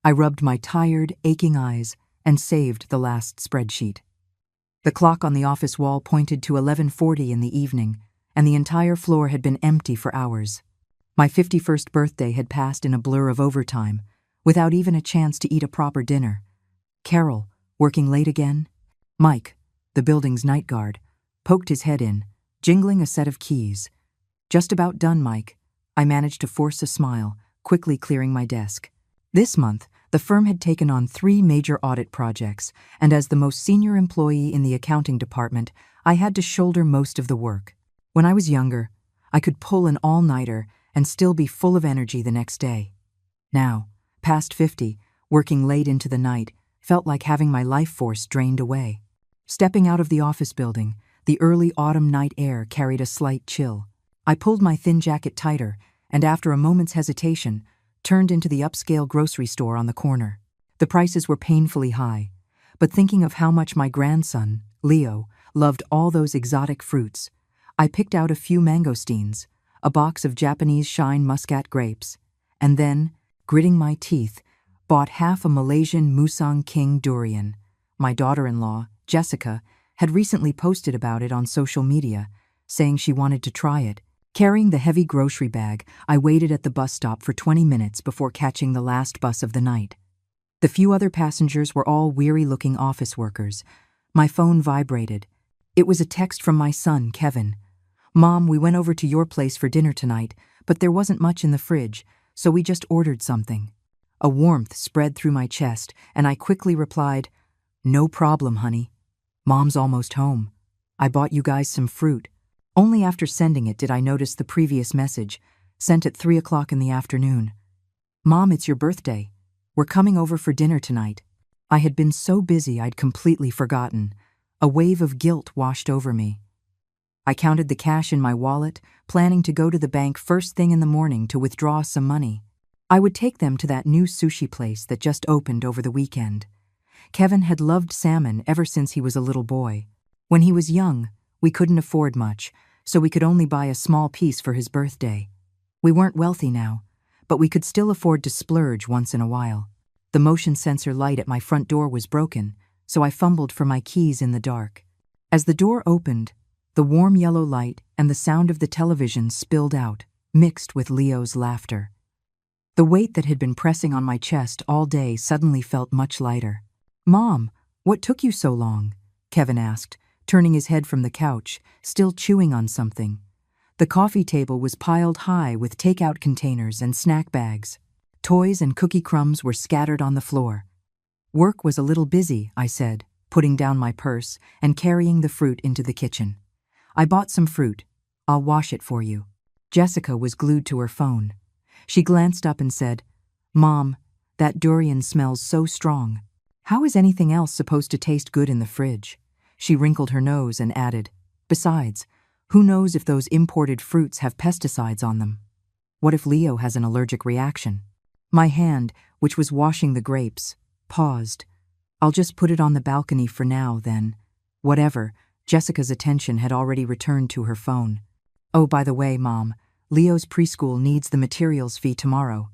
I rubbed my tired, aching eyes and saved the last spreadsheet. The clock on the office wall pointed to 11:40 in the evening, and the entire floor had been empty for hours. My 51st birthday had passed in a blur of overtime, without even a chance to eat a proper dinner. Carol, working late again? Mike, the building's night guard, poked his head in, jingling a set of keys. Just about done, Mike. I managed to force a smile, quickly clearing my desk. This month, the firm had taken on 3 major audit projects, and as the most senior employee in the accounting department, I had to shoulder most of the work. When I was younger, I could pull an all-nighter and still be full of energy the next day. Now, past 50, working late into the night, felt like having my life force drained away. Stepping out of the office building, the early autumn night air carried a slight chill. I pulled my thin jacket tighter, and after a moment's hesitation, turned into the upscale grocery store on the corner. The prices were painfully high, but thinking of how much my grandson, Leo, loved all those exotic fruits, I picked out a few mangosteens, a box of Japanese shine muscat grapes, and then, gritting my teeth, bought half a Malaysian Musang King durian. My daughter-in-law, Jessica, had recently posted about it on social media, saying she wanted to try it. Carrying the heavy grocery bag, I waited at the bus stop for 20 minutes before catching the last bus of the night. The few other passengers were all weary-looking office workers. My phone vibrated. It was a text from my son, Kevin. "Mom, we went over to your place for dinner tonight, but there wasn't much in the fridge, so we just ordered something." A warmth spread through my chest, and I quickly replied, "No problem, honey. Mom's almost home. I bought you guys some fruit." Only after sending it did I notice the previous message, sent at 3 o'clock in the afternoon. "Mom, it's your birthday. We're coming over for dinner tonight." I had been so busy I'd completely forgotten. A wave of guilt washed over me. I counted the cash in my wallet, planning to go to the bank first thing in the morning to withdraw some money. I would take them to that new sushi place that just opened over the weekend. Kevin had loved salmon ever since he was a little boy. When he was young, we couldn't afford much, so we could only buy a small piece for his birthday. We weren't wealthy now, but we could still afford to splurge once in a while. The motion sensor light at my front door was broken, so I fumbled for my keys in the dark. As the door opened, the warm yellow light and the sound of the television spilled out, mixed with Leo's laughter. The weight that had been pressing on my chest all day suddenly felt much lighter. "Mom, what took you so long?" Kevin asked, turning his head from the couch, still chewing on something. The coffee table was piled high with takeout containers and snack bags. Toys and cookie crumbs were scattered on the floor. "Work was a little busy," I said, putting down my purse and carrying the fruit into the kitchen. "I bought some fruit. I'll wash it for you." Jessica was glued to her phone. She glanced up and said, "Mom, that durian smells so strong. How is anything else supposed to taste good in the fridge?" She wrinkled her nose and added, "Besides, who knows if those imported fruits have pesticides on them? What if Leo has an allergic reaction?" My hand, which was washing the grapes, paused. "I'll just put it on the balcony for now, then." Whatever, Jessica's attention had already returned to her phone. "Oh, by the way, Mom, Leo's preschool needs the materials fee tomorrow.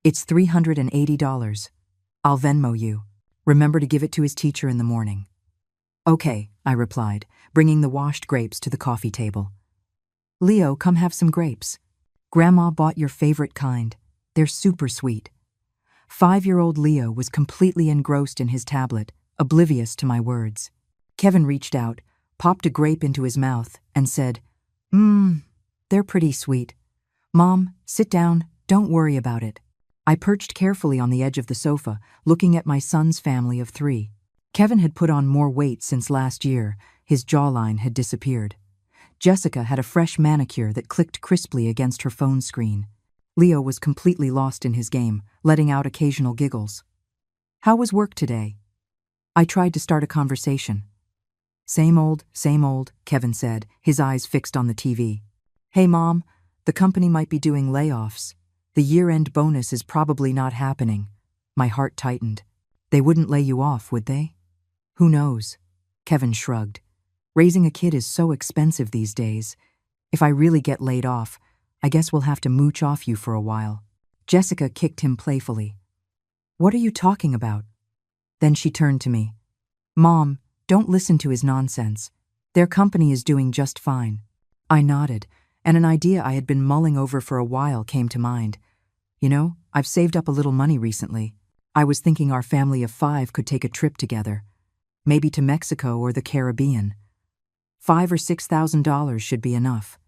It's $380. I'll Venmo you. Remember to give it to his teacher in the morning." "Okay," I replied, bringing the washed grapes to the coffee table. "Leo, come have some grapes. Grandma bought your favorite kind. They're super sweet." 5-year-old Leo was completely engrossed in his tablet, oblivious to my words. Kevin reached out, popped a grape into his mouth, and said, They're pretty sweet. Mom, sit down, don't worry about it." I perched carefully on the edge of the sofa, looking at my son's family of 3. Kevin had put on more weight since last year. His jawline had disappeared. Jessica had a fresh manicure that clicked crisply against her phone screen. Leo was completely lost in his game, letting out occasional giggles. "How was work today?" I tried to start a conversation. Same old," Kevin said, his eyes fixed on the TV. "Hey, Mom, the company might be doing layoffs. The year-end bonus is probably not happening." My heart tightened. "They wouldn't lay you off, would they?" "Who knows?" Kevin shrugged. "Raising a kid is so expensive these days. If I really get laid off, I guess we'll have to mooch off you for a while." Jessica kicked him playfully. What are you talking about? Then she turned to me. Mom, don't listen to his nonsense. Their company is doing just fine. I nodded, and an idea I had been mulling over for a while came to mind. You know, I've saved up a little money recently. I was thinking our family of 5 could take a trip together. Maybe to Mexico or the Caribbean. $5,000 or $6,000 should be enough.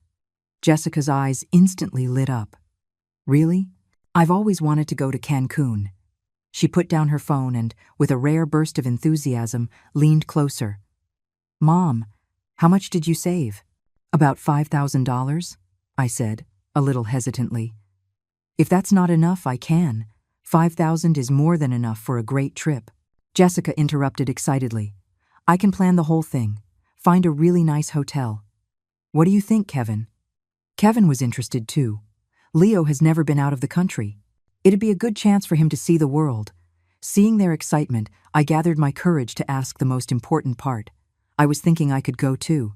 Jessica's eyes instantly lit up. Really? I've always wanted to go to Cancun. She put down her phone and, with a rare burst of enthusiasm, leaned closer. Mom, how much did you save? About $5,000, I said, a little hesitantly. If that's not enough, I can. 5,000 is more than enough for a great trip. Jessica interrupted excitedly. I can plan the whole thing. Find a really nice hotel. What do you think, Kevin? Kevin was interested too. Leo has never been out of the country. It'd be a good chance for him to see the world. Seeing their excitement, I gathered my courage to ask the most important part. I was thinking I could go too.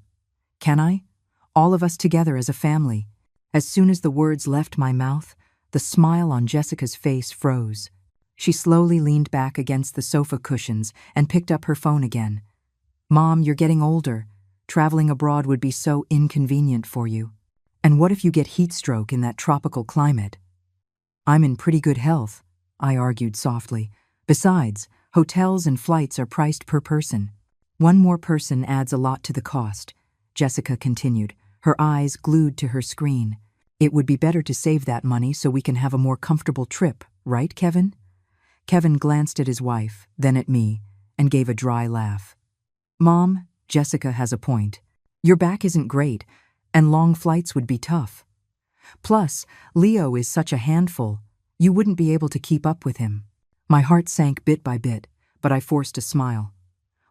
Can I? All of us together as a family. As soon as the words left my mouth, the smile on Jessica's face froze. She slowly leaned back against the sofa cushions and picked up her phone again. Mom, you're getting older. Traveling abroad would be so inconvenient for you. And what if you get heat stroke in that tropical climate? I'm in pretty good health, I argued softly. Besides, hotels and flights are priced per person. One more person adds a lot to the cost, Jessica continued, her eyes glued to her screen. It would be better to save that money so we can have a more comfortable trip, right, Kevin? Kevin glanced at his wife, then at me, and gave a dry laugh. Mom, Jessica has a point. Your back isn't great, and long flights would be tough. Plus, Leo is such a handful, you wouldn't be able to keep up with him. My heart sank bit by bit, but I forced a smile.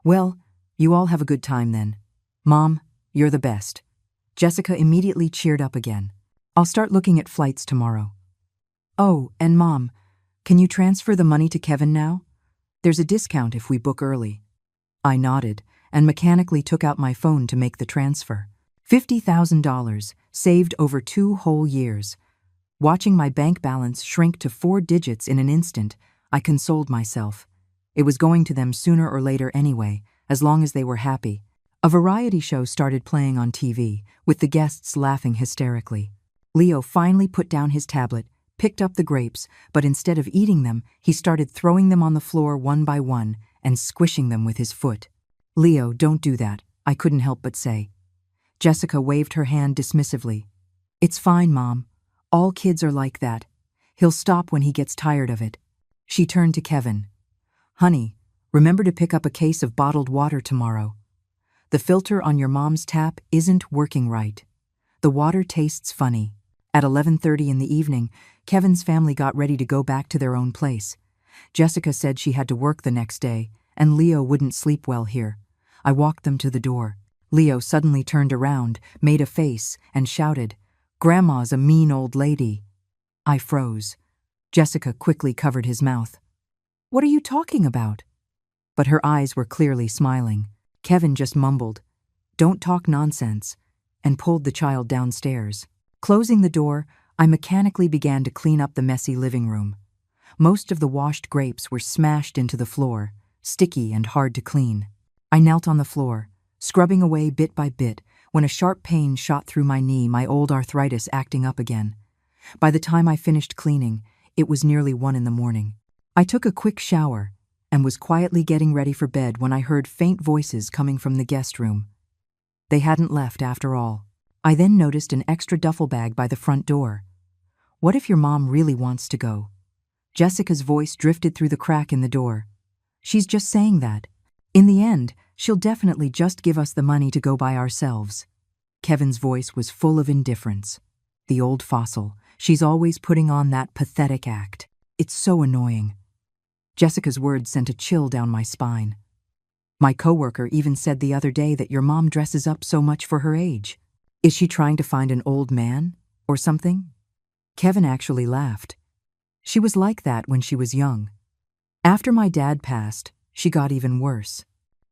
Well, you all have a good time then. Mom, you're the best. Jessica immediately cheered up again. I'll start looking at flights tomorrow. Oh, and Mom, can you transfer the money to Kevin now? There's a discount if we book early. I nodded and mechanically took out my phone to make the transfer. $50,000, saved over 2 whole years. Watching my bank balance shrink to 4 digits in an instant, I consoled myself. It was going to them sooner or later anyway, as long as they were happy. A variety show started playing on TV, with the guests laughing hysterically. Leo finally put down his tablet, picked up the grapes, but instead of eating them, he started throwing them on the floor one by one and squishing them with his foot. Leo, don't do that, I couldn't help but say. Jessica waved her hand dismissively. It's fine, Mom. All kids are like that. He'll stop when he gets tired of it. She turned to Kevin. Honey, remember to pick up a case of bottled water tomorrow. The filter on your mom's tap isn't working right. The water tastes funny. At 11:30 in the evening, Kevin's family got ready to go back to their own place. Jessica said she had to work the next day, and Leo wouldn't sleep well here. I walked them to the door. Leo suddenly turned around, made a face, and shouted, Grandma's a mean old lady. I froze. Jessica quickly covered his mouth. What are you talking about? But her eyes were clearly smiling. Kevin just mumbled, Don't talk nonsense, and pulled the child downstairs. Closing the door, I mechanically began to clean up the messy living room. Most of the washed grapes were smashed into the floor, sticky and hard to clean. I knelt on the floor, scrubbing away bit by bit, when a sharp pain shot through my knee, my old arthritis acting up again. By the time I finished cleaning, it was nearly 1 a.m. I took a quick shower and was quietly getting ready for bed when I heard faint voices coming from the guest room. They hadn't left after all. I then noticed an extra duffel bag by the front door. What if your mom really wants to go? Jessica's voice drifted through the crack in the door. She's just saying that. In the end, she'll definitely just give us the money to go by ourselves. Kevin's voice was full of indifference. The old fossil. She's always putting on that pathetic act. It's so annoying. Jessica's words sent a chill down my spine. My coworker even said the other day that your mom dresses up so much for her age. Is she trying to find an old man or something? Kevin actually laughed. She was like that when she was young. After my dad passed, she got even worse.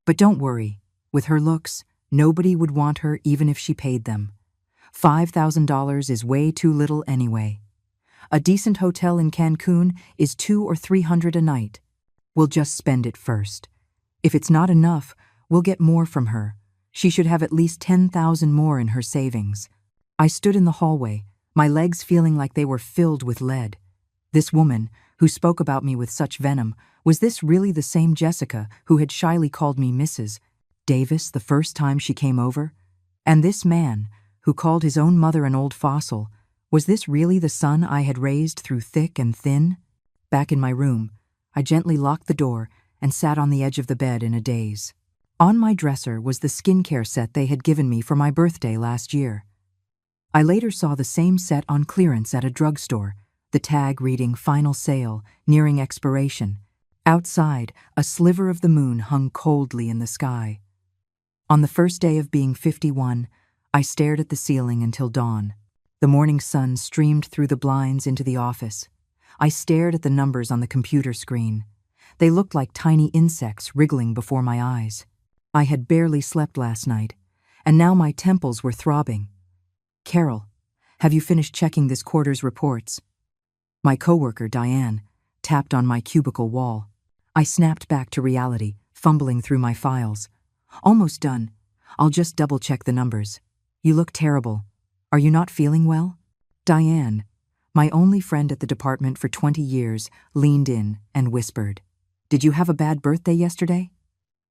But don't worry, with her looks, nobody would want her even if she paid them. $5,000 is way too little anyway. A decent hotel in Cancun is 200 or 300 a night. We'll just spend it first. If it's not enough, we'll get more from her. She should have at least 10,000 more in her savings. I stood in the hallway, my legs feeling like they were filled with lead. This woman, who spoke about me with such venom, was this really the same Jessica who had shyly called me Mrs. Davis the first time she came over? And this man, who called his own mother an old fossil, was this really the son I had raised through thick and thin? Back in my room, I gently locked the door and sat on the edge of the bed in a daze. On my dresser was the skincare set they had given me for my birthday last year. I later saw the same set on clearance at a drugstore, the tag reading "Final Sale, nearing expiration." Outside, a sliver of the moon hung coldly in the sky. On the first day of being 51, I stared at the ceiling until dawn. The morning sun streamed through the blinds into the office. I stared at the numbers on the computer screen. They looked like tiny insects wriggling before my eyes. I had barely slept last night, and now my temples were throbbing. "Carol, have you finished checking this quarter's reports?" My coworker, Diane, tapped on my cubicle wall. I snapped back to reality, fumbling through my files. "Almost done. I'll just double-check the numbers. You look terrible. Are you not feeling well?" Diane, my only friend at the department for 20 years, leaned in and whispered, "Did you have a bad birthday yesterday?"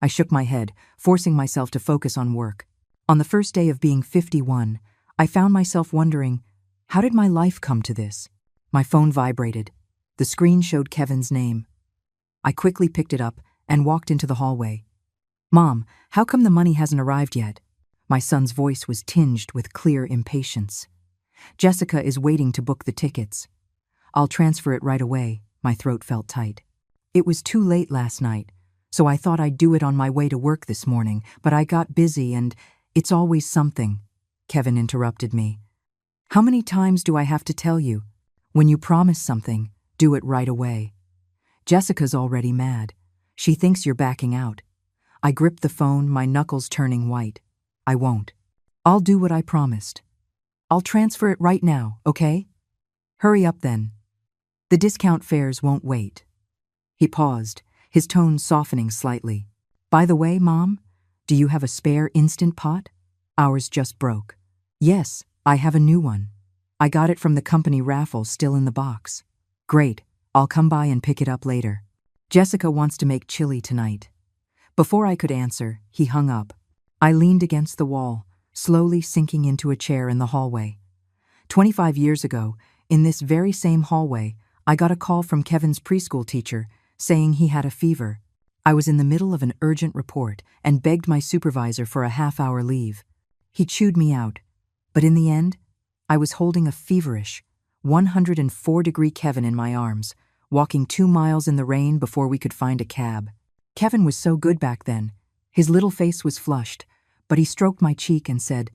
I shook my head, forcing myself to focus on work. On the first day of being 51, I found myself wondering, how did my life come to this? My phone vibrated. The screen showed Kevin's name. I quickly picked it up and walked into the hallway. "Mom, how come the money hasn't arrived yet?" My son's voice was tinged with clear impatience. "Jessica is waiting to book the tickets." "I'll transfer it right away." My throat felt tight. "It was too late last night, so I thought I'd do it on my way to work this morning, but I got busy and it's always something." Kevin interrupted me. "How many times do I have to tell you? When you promise something, do it right away." "Jessica's already mad. She thinks you're backing out." I gripped the phone, my knuckles turning white. "I won't. I'll do what I promised. I'll transfer it right now, okay? Hurry up then. The discount fares won't wait." He paused, his tone softening slightly. "By the way, Mom, do you have a spare Instant Pot? Ours just broke." "Yes, I have a new one. I got it from the company raffle, still in the box." "Great, I'll come by and pick it up later. Jessica wants to make chili tonight." Before I could answer, he hung up. I leaned against the wall, slowly sinking into a chair in the hallway. 25 years ago, in this very same hallway, I got a call from Kevin's preschool teacher saying he had a fever. I was in the middle of an urgent report and begged my supervisor for a half-hour leave. He chewed me out, but in the end, I was holding a feverish, 104-degree Kevin in my arms, walking 2 miles in the rain before we could find a cab. Kevin was so good back then. His little face was flushed, but he stroked my cheek and said,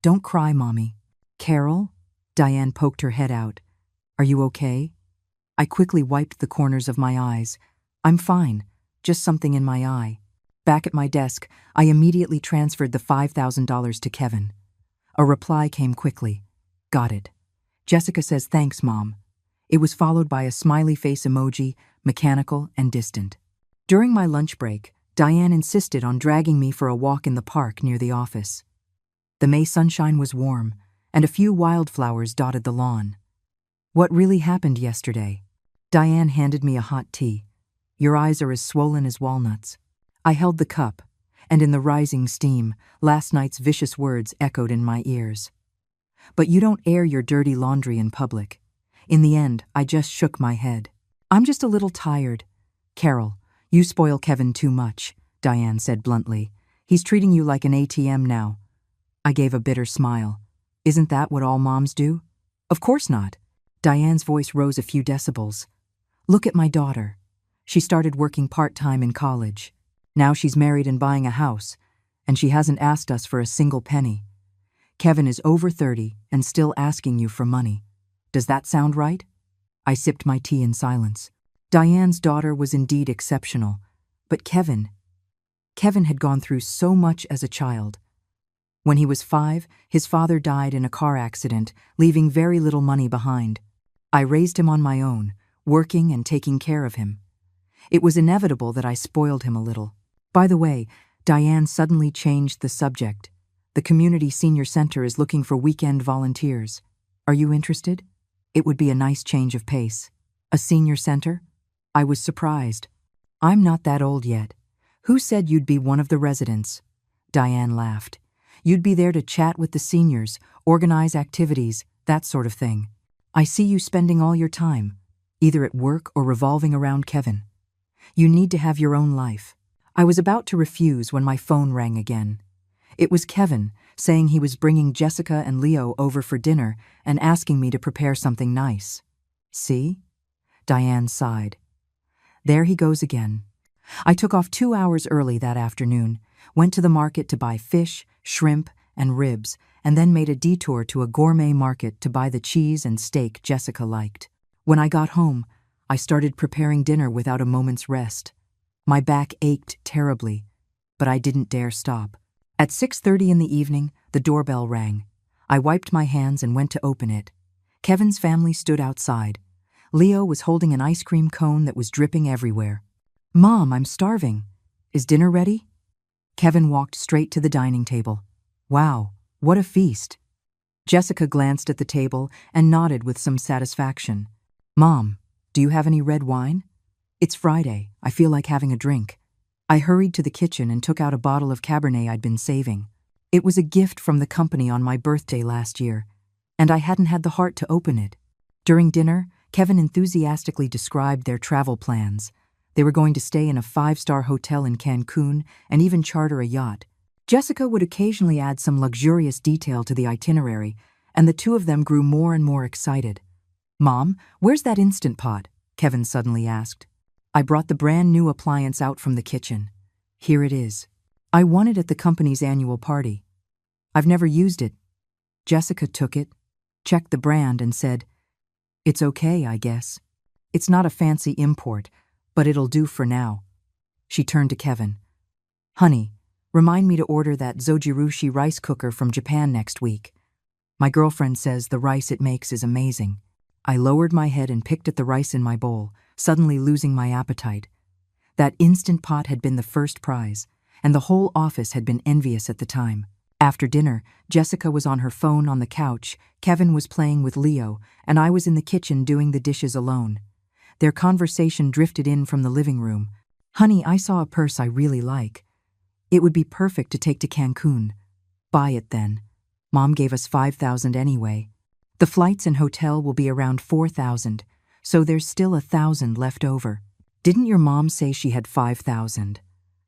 "Don't cry, Mommy." "Carol?" Diane poked her head out. "Are you okay?" I quickly wiped the corners of my eyes. "I'm fine, just something in my eye." Back at my desk, I immediately transferred the $5,000 to Kevin. A reply came quickly. "Got it. Jessica says thanks, Mom." It was followed by a smiley face emoji, mechanical and distant. During my lunch break, Diane insisted on dragging me for a walk in the park near the office. The May sunshine was warm, and a few wildflowers dotted the lawn. "What really happened yesterday?" Diane handed me a hot tea. "Your eyes are as swollen as walnuts." I held the cup, and in the rising steam, last night's vicious words echoed in my ears. "But you don't air your dirty laundry in public." In the end, I just shook my head. "I'm just a little tired." "Carol, you spoil Kevin too much," Diane said bluntly. "He's treating you like an ATM now." I gave a bitter smile. "Isn't that what all moms do?" "Of course not." Diane's voice rose a few decibels. "Look at my daughter. She started working part-time in college. Now she's married and buying a house, and she hasn't asked us for a single penny. Kevin is over 30 and still asking you for money. Does that sound right?" I sipped my tea in silence. Diane's daughter was indeed exceptional, but Kevin had gone through so much as a child. When he was 5, his father died in a car accident, leaving very little money behind. I raised him on my own, working and taking care of him. It was inevitable that I spoiled him a little. By the way, Diane suddenly changed the subject. The community senior center is looking for weekend volunteers. Are you interested? It would be a nice change of pace. A senior center? I was surprised. I'm not that old yet. Who said you'd be one of the residents? Diane laughed. You'd be there to chat with the seniors, organize activities, that sort of thing. I see you spending all your time, either at work or revolving around Kevin. You need to have your own life. I was about to refuse when my phone rang again. It was Kevin, saying he was bringing Jessica and Leo over for dinner and asking me to prepare something nice. See? Diane sighed. There he goes again. I took off 2 hours early that afternoon, went to the market to buy fish, shrimp, and ribs, and then made a detour to a gourmet market to buy the cheese and steak Jessica liked. When I got home, I started preparing dinner without a moment's rest. My back ached terribly, but I didn't dare stop. At 6:30 in the evening, the doorbell rang. I wiped my hands and went to open it. Kevin's family stood outside. Leo was holding an ice cream cone that was dripping everywhere. Mom, I'm starving. Is dinner ready? Kevin walked straight to the dining table. Wow, what a feast. Jessica glanced at the table and nodded with some satisfaction. Mom, do you have any red wine? It's Friday. I feel like having a drink. I hurried to the kitchen and took out a bottle of Cabernet I'd been saving. It was a gift from the company on my birthday last year, and I hadn't had the heart to open it. During dinner, Kevin enthusiastically described their travel plans. They were going to stay in a 5-star hotel in Cancun and even charter a yacht. Jessica would occasionally add some luxurious detail to the itinerary, and the two of them grew more and more excited. Mom, where's that Instant Pot? Kevin suddenly asked. I brought the brand new appliance out from the kitchen. Here it is. I won it at the company's annual party. I've never used it. Jessica took it, checked the brand, and said, It's okay, I guess. It's not a fancy import, but it'll do for now. She turned to Kevin. Honey, remind me to order that Zojirushi rice cooker from Japan next week. My girlfriend says the rice it makes is amazing. I lowered my head and picked at the rice in my bowl, suddenly losing my appetite. That Instant Pot had been the first prize, and the whole office had been envious at the time. After dinner, Jessica was on her phone on the couch, Kevin was playing with Leo, and I was in the kitchen doing the dishes alone. Their conversation drifted in from the living room. Honey, I saw a purse I really like. It would be perfect to take to Cancun. Buy it then. Mom gave us $5,000 anyway. The flights and hotel will be around $4,000, so there's still $1,000 left over. Didn't your mom say she had $5,000?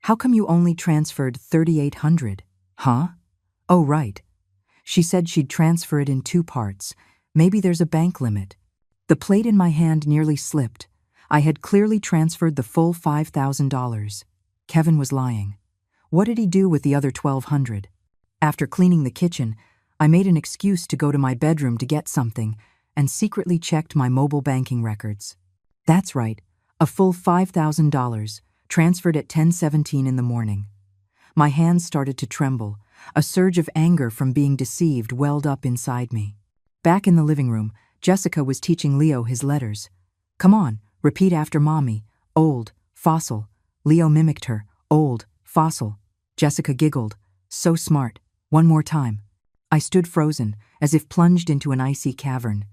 How come you only transferred $3,800? Huh? Oh, right. She said she'd transfer it in 2 parts. Maybe there's a bank limit. The plate in my hand nearly slipped. I had clearly transferred the full $5,000. Kevin was lying. What did he do with the other $1,200? After cleaning the kitchen, I made an excuse to go to my bedroom to get something and secretly checked my mobile banking records. That's right, a full $5,000, transferred at 10:17 in the morning. My hands started to tremble. A surge of anger from being deceived welled up inside me. Back in the living room, Jessica was teaching Leo his letters. Come on, repeat after Mommy. Old, fossil. Leo mimicked her. Old, fossil. Jessica giggled. So smart. One more time. I stood frozen, as if plunged into an icy cavern.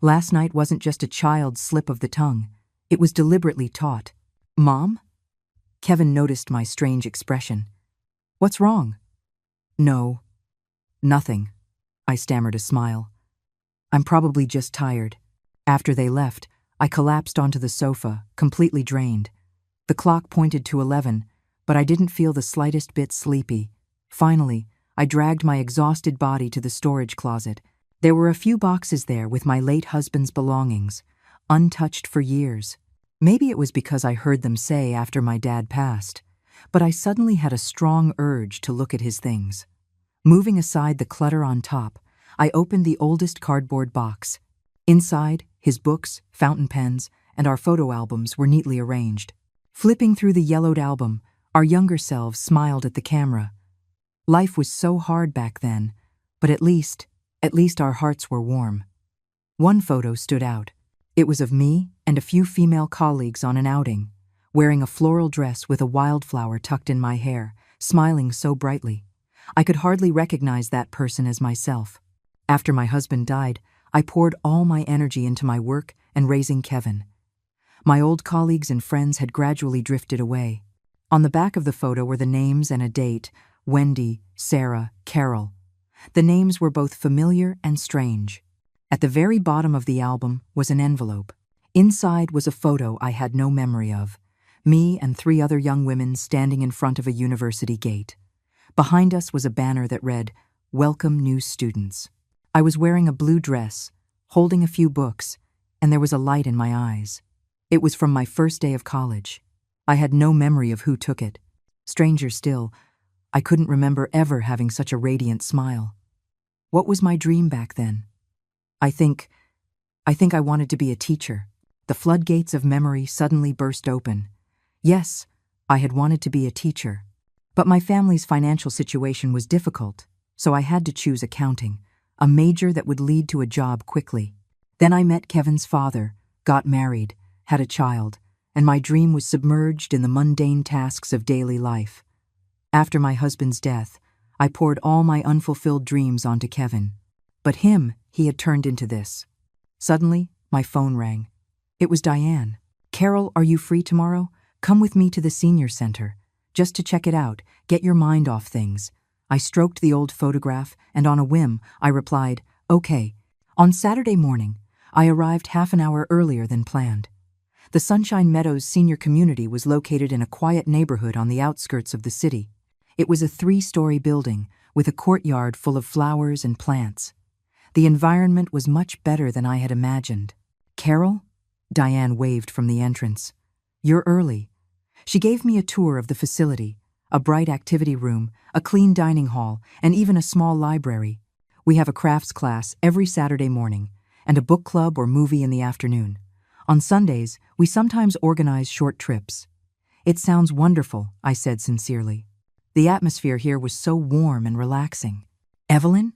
Last night wasn't just a child's slip of the tongue. It was deliberately taught. Mom? Kevin noticed my strange expression. What's wrong? No. Nothing. I stammered a smile. I'm probably just tired. After they left, I collapsed onto the sofa, completely drained. The clock pointed to 11, but I didn't feel the slightest bit sleepy. Finally, I dragged my exhausted body to the storage closet. There were a few boxes there with my late husband's belongings, untouched for years. Maybe it was because I heard them say after my dad passed, but I suddenly had a strong urge to look at his things. Moving aside the clutter on top, I opened the oldest cardboard box. Inside, his books, fountain pens, and our photo albums were neatly arranged. Flipping through the yellowed album, our younger selves smiled at the camera. Life was so hard back then, but at least our hearts were warm. One photo stood out. It was of me and a few female colleagues on an outing, wearing a floral dress with a wildflower tucked in my hair, smiling so brightly. I could hardly recognize that person as myself. After my husband died, I poured all my energy into my work and raising Kevin. My old colleagues and friends had gradually drifted away. On the back of the photo were the names and a date: Wendy, Sarah, Carol. The names were both familiar and strange. At the very bottom of the album was an envelope. Inside was a photo I had no memory of: me and 3 other young women standing in front of a university gate. Behind us was a banner that read, "Welcome new students." I was wearing a blue dress, holding a few books, and there was a light in my eyes. It was from my first day of college. I had no memory of who took it. Stranger still, I couldn't remember ever having such a radiant smile. What was my dream back then? I think I wanted to be a teacher. The floodgates of memory suddenly burst open. Yes, I had wanted to be a teacher. But my family's financial situation was difficult, so I had to choose accounting, a major that would lead to a job quickly. Then I met Kevin's father, got married, had a child, and my dream was submerged in the mundane tasks of daily life. After my husband's death, I poured all my unfulfilled dreams onto Kevin. But he had turned into this. Suddenly, my phone rang. It was Diane. "Carol, are you free tomorrow? Come with me to the senior center. Just to check it out, get your mind off things." I stroked the old photograph, and on a whim, I replied, "Okay." On Saturday morning, I arrived half an hour earlier than planned. The Sunshine Meadows Senior Community was located in a quiet neighborhood on the outskirts of the city. It was a 3-story building with a courtyard full of flowers and plants. The environment was much better than I had imagined. "Carol?" Diane waved from the entrance. "You're early." She gave me a tour of the facility, a bright activity room, a clean dining hall, and even a small library. We have a crafts class every Saturday morning, and a book club or movie in the afternoon. On Sundays, we sometimes organize short trips. "It sounds wonderful," I said sincerely. The atmosphere here was so warm and relaxing. "Evelyn?"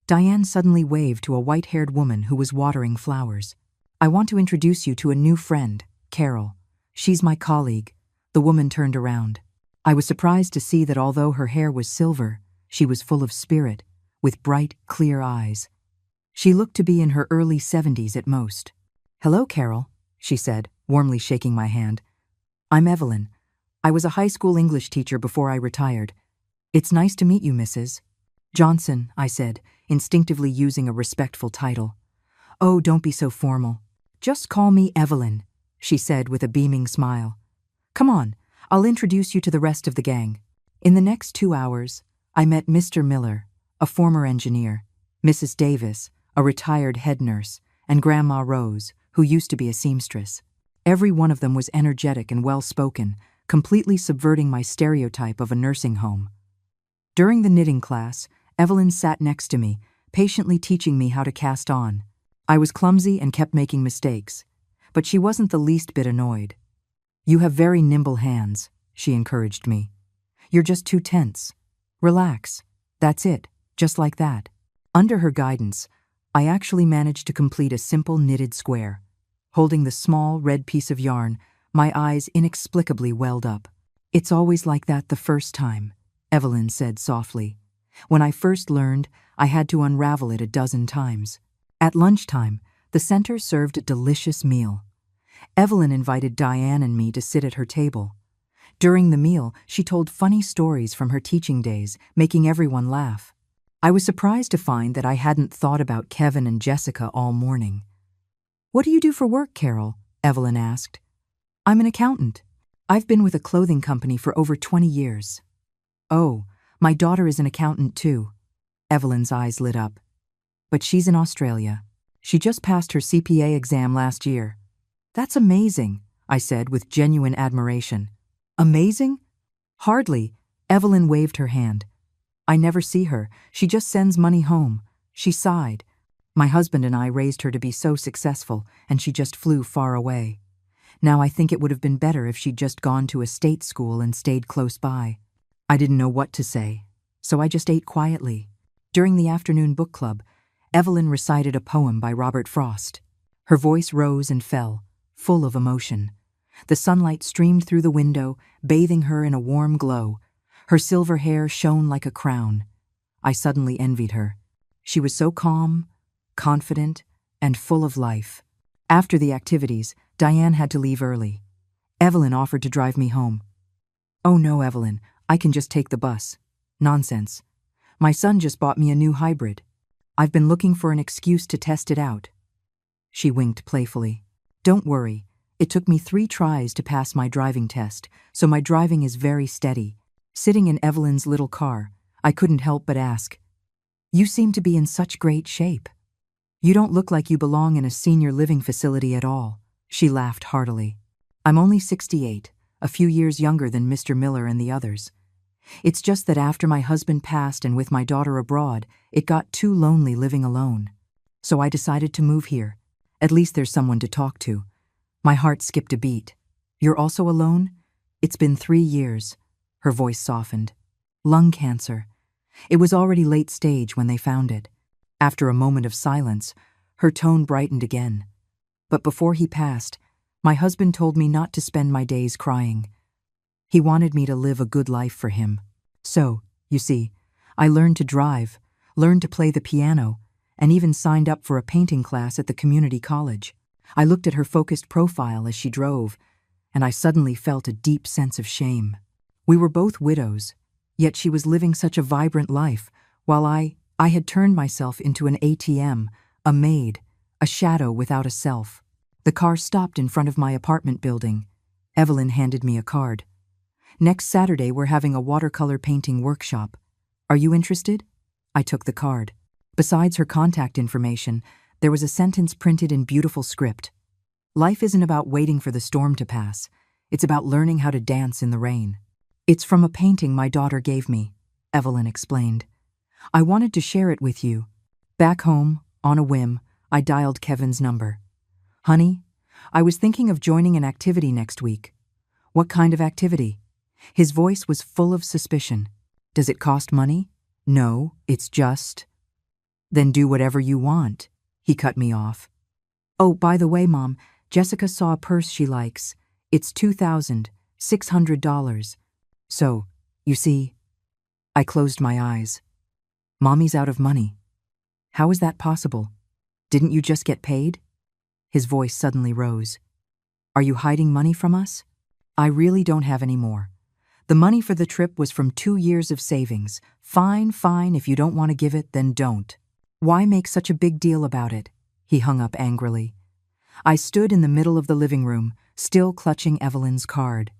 Diane suddenly waved to a white-haired woman who was watering flowers. "I want to introduce you to a new friend, Carol. She's my colleague." The woman turned around. I was surprised to see that although her hair was silver, she was full of spirit, with bright, clear eyes. She looked to be in her early 70s at most. "Hello, Carol," she said, warmly shaking my hand. "I'm Evelyn. I was a high school English teacher before I retired. It's nice to meet you, Mrs. Johnson," I said, instinctively using a respectful title. "Oh, don't be so formal. Just call me Evelyn," she said with a beaming smile. "Come on, I'll introduce you to the rest of the gang." In the next 2 hours, I met Mr. Miller, a former engineer, Mrs. Davis, a retired head nurse, and Grandma Rose, who used to be a seamstress. Every one of them was energetic and well-spoken, completely subverting my stereotype of a nursing home. During the knitting class, Evelyn sat next to me, patiently teaching me how to cast on. I was clumsy and kept making mistakes, but she wasn't the least bit annoyed. "You have very nimble hands," she encouraged me. "You're just too tense. Relax. That's it, just like that." Under her guidance, I actually managed to complete a simple knitted square. Holding the small, red piece of yarn, my eyes inexplicably welled up. "It's always like that the first time," Evelyn said softly. "When I first learned, I had to unravel it a dozen times." At lunchtime, the center served a delicious meal. Evelyn invited Diane and me to sit at her table. During the meal, she told funny stories from her teaching days, making everyone laugh. I was surprised to find that I hadn't thought about Kevin and Jessica all morning. "What do you do for work, Carol?" Evelyn asked. "I'm an accountant. I've been with a clothing company for over 20 years. "Oh, my daughter is an accountant too." Evelyn's eyes lit up. "But she's in Australia. She just passed her CPA exam last year." "That's amazing," I said with genuine admiration. "Amazing?" "Hardly." Evelyn waved her hand. "I never see her. She just sends money home." She sighed. "My husband and I raised her to be so successful, and she just flew far away. Now I think it would have been better if she'd just gone to a state school and stayed close by." I didn't know what to say, so I just ate quietly. During the afternoon book club, Evelyn recited a poem by Robert Frost. Her voice rose and fell, full of emotion. The sunlight streamed through the window, bathing her in a warm glow. Her silver hair shone like a crown. I suddenly envied her. She was so calm, confident, and full of life. After the activities, Diane had to leave early. Evelyn offered to drive me home. "Oh no, Evelyn, I can just take the bus." "Nonsense. My son just bought me a new hybrid. I've been looking for an excuse to test it out." She winked playfully. "Don't worry. It took me 3 tries to pass my driving test, so my driving is very steady." Sitting in Evelyn's little car, I couldn't help but ask, "You seem to be in such great shape. You don't look like you belong in a senior living facility at all." She laughed heartily. "I'm only 68, a few years younger than Mr. Miller and the others. It's just that after my husband passed and with my daughter abroad, it got too lonely living alone. So I decided to move here. At least there's someone to talk to." My heart skipped a beat. "You're also alone?" "It's been 3 years." Her voice softened. "Lung cancer. It was already late stage when they found it." After a moment of silence, her tone brightened again. "But before he passed, my husband told me not to spend my days crying. He wanted me to live a good life for him. So, you see, I learned to drive, learned to play the piano, and even signed up for a painting class at the community college." I looked at her focused profile as she drove, and I suddenly felt a deep sense of shame. We were both widows, yet she was living such a vibrant life, while I had turned myself into an ATM, a maid, a shadow without a self. The car stopped in front of my apartment building. Evelyn handed me a card. "Next Saturday we're having a watercolor painting workshop. Are you interested?" I took the card. Besides her contact information, there was a sentence printed in beautiful script. "Life isn't about waiting for the storm to pass. It's about learning how to dance in the rain." "It's from a painting my daughter gave me," Evelyn explained. "I wanted to share it with you." Back home, on a whim, I dialed Kevin's number. "Honey, I was thinking of joining an activity next week." "What kind of activity?" His voice was full of suspicion. "Does it cost money?" "No, it's just—" "Then do whatever you want." He cut me off. "Oh, by the way, Mom, Jessica saw a purse she likes. It's $2,600. So, you see..." I closed my eyes. "Mommy's out of money. How is that possible? Didn't you just get paid?" His voice suddenly rose. "Are you hiding money from us?" "I really don't have any more. The money for the trip was from 2 years of savings. Fine, if you don't want to give it, then don't." "Why make such a big deal about it?" He hung up angrily. I stood in the middle of the living room, still clutching Evelyn's card.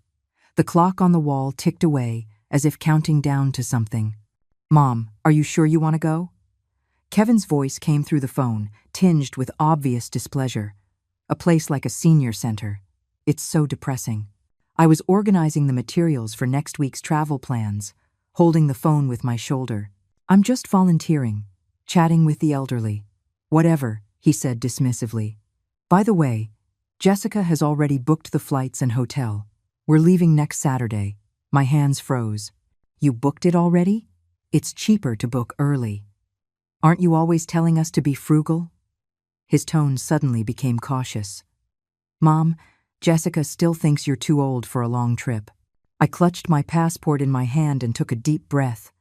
The clock on the wall ticked away, as if counting down to something. "Mom, are you sure you want to go?" Kevin's voice came through the phone, tinged with obvious displeasure. "A place like a senior center. It's so depressing." I was organizing the materials for next week's travel plans, holding the phone with my shoulder. "I'm just volunteering, chatting with the elderly." "Whatever," he said dismissively. "By the way, Jessica has already booked the flights and hotel. We're leaving next Saturday." My hands froze. "You booked it already? It's cheaper to book early. Aren't you always telling us to be frugal?" His tone suddenly became cautious. "Mom, Jessica still thinks you're too old for a long trip." I clutched my passport in my hand and took a deep breath.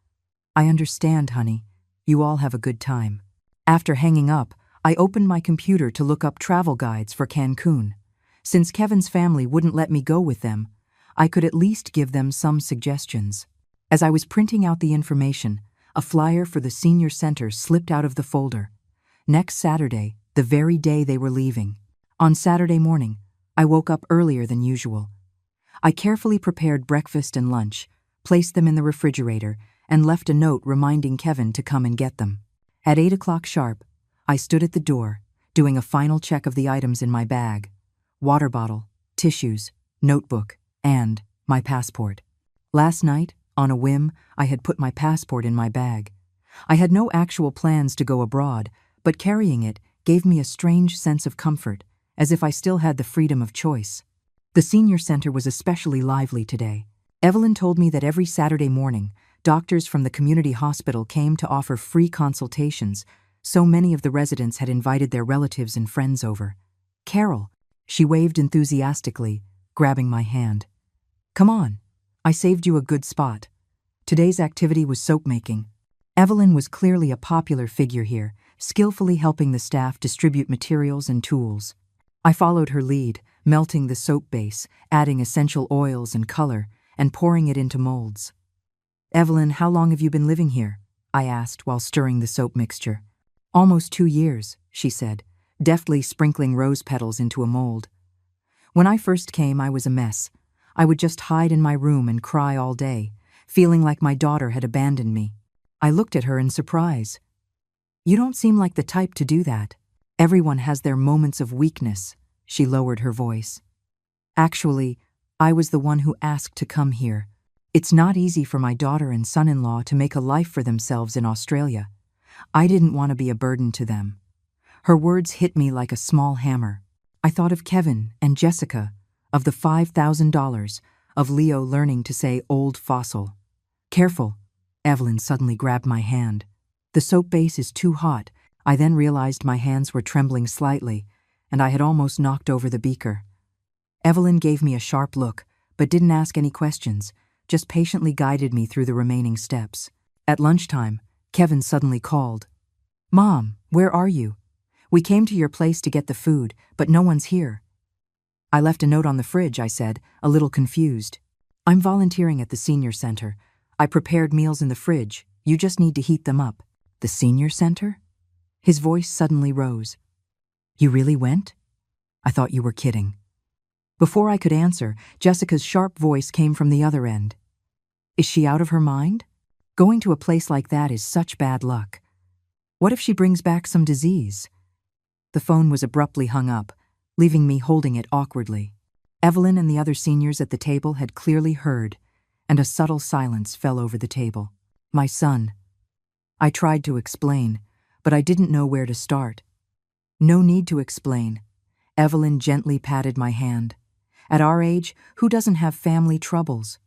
"I understand, honey. You all have a good time." After hanging up, I opened my computer to look up travel guides for Cancun. Since Kevin's family wouldn't let me go with them, I could at least give them some suggestions. As I was printing out the information, a flyer for the senior center slipped out of the folder. Next Saturday, the very day they were leaving. On Saturday morning, I woke up earlier than usual. I carefully prepared breakfast and lunch, placed them in the refrigerator, and left a note reminding Kevin to come and get them. At 8 o'clock sharp, I stood at the door, doing a final check of the items in my bag: water bottle, tissues, notebook, and my passport. Last night, on a whim, I had put my passport in my bag. I had no actual plans to go abroad, but carrying it gave me a strange sense of comfort, as if I still had the freedom of choice. The senior center was especially lively today. Evelyn told me that every Saturday morning, doctors from the community hospital came to offer free consultations, So many of the residents had invited their relatives and friends over. "Carol," she waved enthusiastically, grabbing my hand. "Come on. I saved you a good spot. Today's activity was soap making." Evelyn was clearly a popular figure here, skillfully helping the staff distribute materials and tools. I followed her lead, melting the soap base, adding essential oils and color, and pouring it into molds. "Evelyn, how long have you been living here?" I asked while stirring the soap mixture. "Almost 2 years," she said, deftly sprinkling rose petals into a mold. "When I first came, I was a mess. I would just hide in my room and cry all day, feeling like my daughter had abandoned me." I looked at her in surprise. "You don't seem like the type to do that. Everyone has their moments of weakness," she lowered her voice. "Actually, I was the one who asked to come here. It's not easy for my daughter and son-in-law to make a life for themselves in Australia. I didn't want to be a burden to them." Her words hit me like a small hammer. I thought of Kevin and Jessica, of the $5,000, of Leo learning to say old fossil. "Careful." Evelyn suddenly grabbed my hand. "The soap base is too hot." I then realized my hands were trembling slightly, and I had almost knocked over the beaker. Evelyn gave me a sharp look, but didn't ask any questions, just patiently guided me through the remaining steps. At lunchtime, Kevin suddenly called. "Mom, where are you? We came to your place to get the food, but no one's here." "I left a note on the fridge," I said, a little confused. "I'm volunteering at the senior center. I prepared meals in the fridge. You just need to heat them up." "The senior center?" His voice suddenly rose. "You really went? I thought you were kidding." Before I could answer, Jessica's sharp voice came from the other end. "Is she out of her mind? Going to a place like that is such bad luck. What if she brings back some disease?" The phone was abruptly hung up, leaving me holding it awkwardly. Evelyn and the other seniors at the table had clearly heard, and a subtle silence fell over the table. "My son." I tried to explain, but I didn't know where to start. "No need to explain." Evelyn gently patted my hand. "At our age, who doesn't have family troubles?"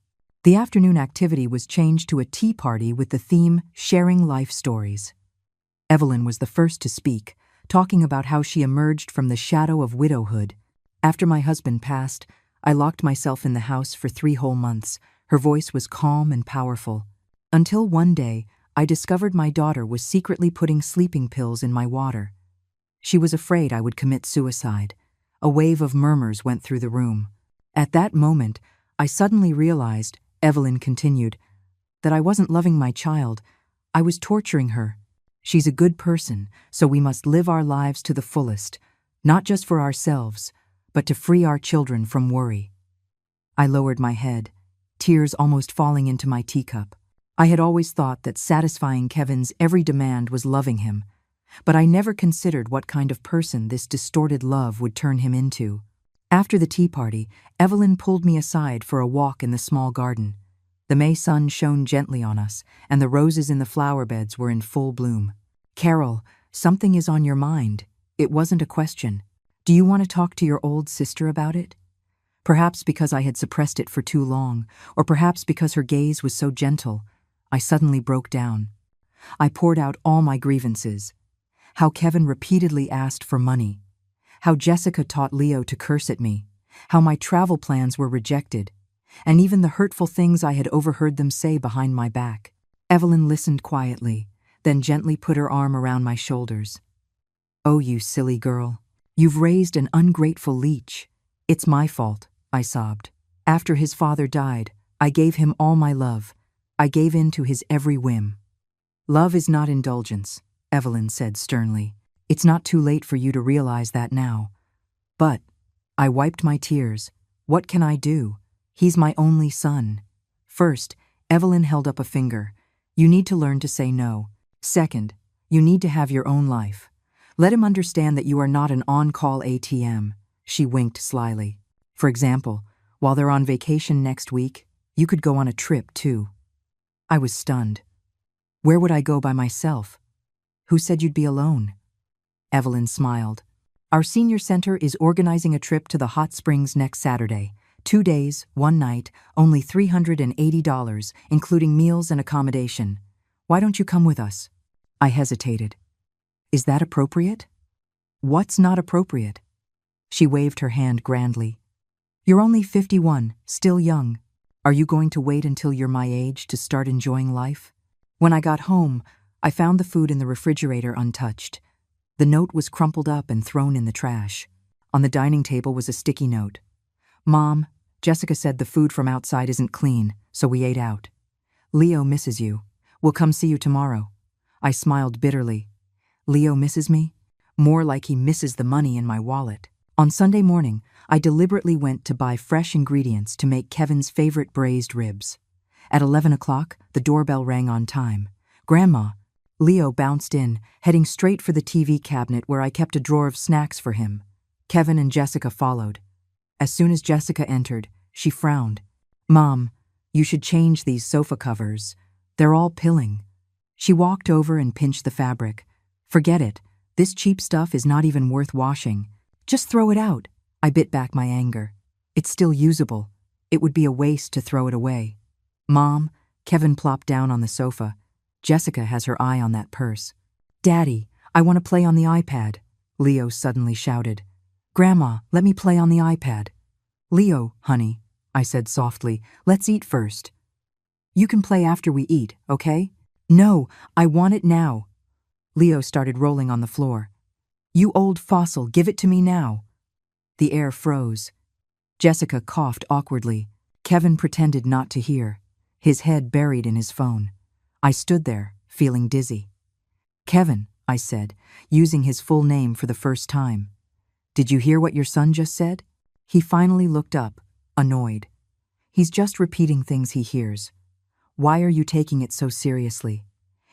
The afternoon activity was changed to a tea party with the theme Sharing Life Stories. Evelyn was the first to speak, talking about how she emerged from the shadow of widowhood. "After my husband passed, I locked myself in the house for 3 whole months." Her voice was calm and powerful. "Until one day, I discovered my daughter was secretly putting sleeping pills in my water. She was afraid I would commit suicide." A wave of murmurs went through the room. "At that moment, I suddenly realized," Evelyn continued, "that I wasn't loving my child. I was torturing her. She's a good person, so we must live our lives to the fullest, not just for ourselves, but to free our children from worry." I lowered my head, tears almost falling into my teacup. I had always thought that satisfying Kevin's every demand was loving him, but I never considered what kind of person this distorted love would turn him into. After the tea party, Evelyn pulled me aside for a walk in the small garden. The May sun shone gently on us, and the roses in the flower beds were in full bloom. "Carol, something is on your mind." It wasn't a question. "Do you want to talk to your old sister about it?" Perhaps because I had suppressed it for too long, or perhaps because her gaze was so gentle, I suddenly broke down. I poured out all my grievances. How Kevin repeatedly asked for money. How Jessica taught Leo to curse at me. How my travel plans were rejected. And even the hurtful things I had overheard them say behind my back. Evelyn listened quietly, then gently put her arm around my shoulders. "Oh, you silly girl. You've raised an ungrateful leech." "It's my fault," I sobbed. "After his father died, I gave him all my love. I gave in to his every whim." "Love is not indulgence," Evelyn said sternly. "It's not too late for you to realize that now." "But," I wiped my tears, "what can I do? He's my only son." First, Evelyn held up a finger. "You need to learn to say no. Second, you need to have your own life. Let him understand that you are not an on-call ATM." She winked slyly. "For example, while they're on vacation next week, you could go on a trip too." I was stunned. "Where would I go by myself?" "Who said you'd be alone?" Evelyn smiled. "Our senior center is organizing a trip to the hot springs next Saturday. 2 days, 1 night, only $380, including meals and accommodation. Why don't you come with us?" I hesitated. Is that appropriate? What's not appropriate? She waved her hand grandly. You're only 51, still young. Are you going to wait until you're my age to start enjoying life? When I got home, I found the food in the refrigerator untouched. The note was crumpled up and thrown in the trash. On the dining table was a sticky note. Mom, Jessica said the food from outside isn't clean, so we ate out. Leo misses you. We'll come see you tomorrow. I smiled bitterly. Leo misses me? More like he misses the money in my wallet. On Sunday morning, I deliberately went to buy fresh ingredients to make Kevin's favorite braised ribs. At 11 o'clock, the doorbell rang on time. Grandma. Leo bounced in, heading straight for the TV cabinet where I kept a drawer of snacks for him. Kevin and Jessica followed. As soon as Jessica entered, she frowned. Mom, you should change these sofa covers. They're all pilling. She walked over and pinched the fabric. Forget it. This cheap stuff is not even worth washing. Just throw it out. I bit back my anger. It's still usable. It would be a waste to throw it away. Mom, Kevin plopped down on the sofa. Jessica has her eye on that purse. Daddy, I want to play on the iPad. Leo suddenly shouted. Grandma, let me play on the iPad. Leo, honey, I said softly, let's eat first. You can play after we eat, okay? No, I want it now. Leo started rolling on the floor. You old fossil, give it to me now. The air froze. Jessica coughed awkwardly. Kevin pretended not to hear, his head buried in his phone. I stood there, feeling dizzy. Kevin, I said, using his full name for the first time. Did you hear what your son just said? He finally looked up, annoyed. He's just repeating things he hears. Why are you taking it so seriously?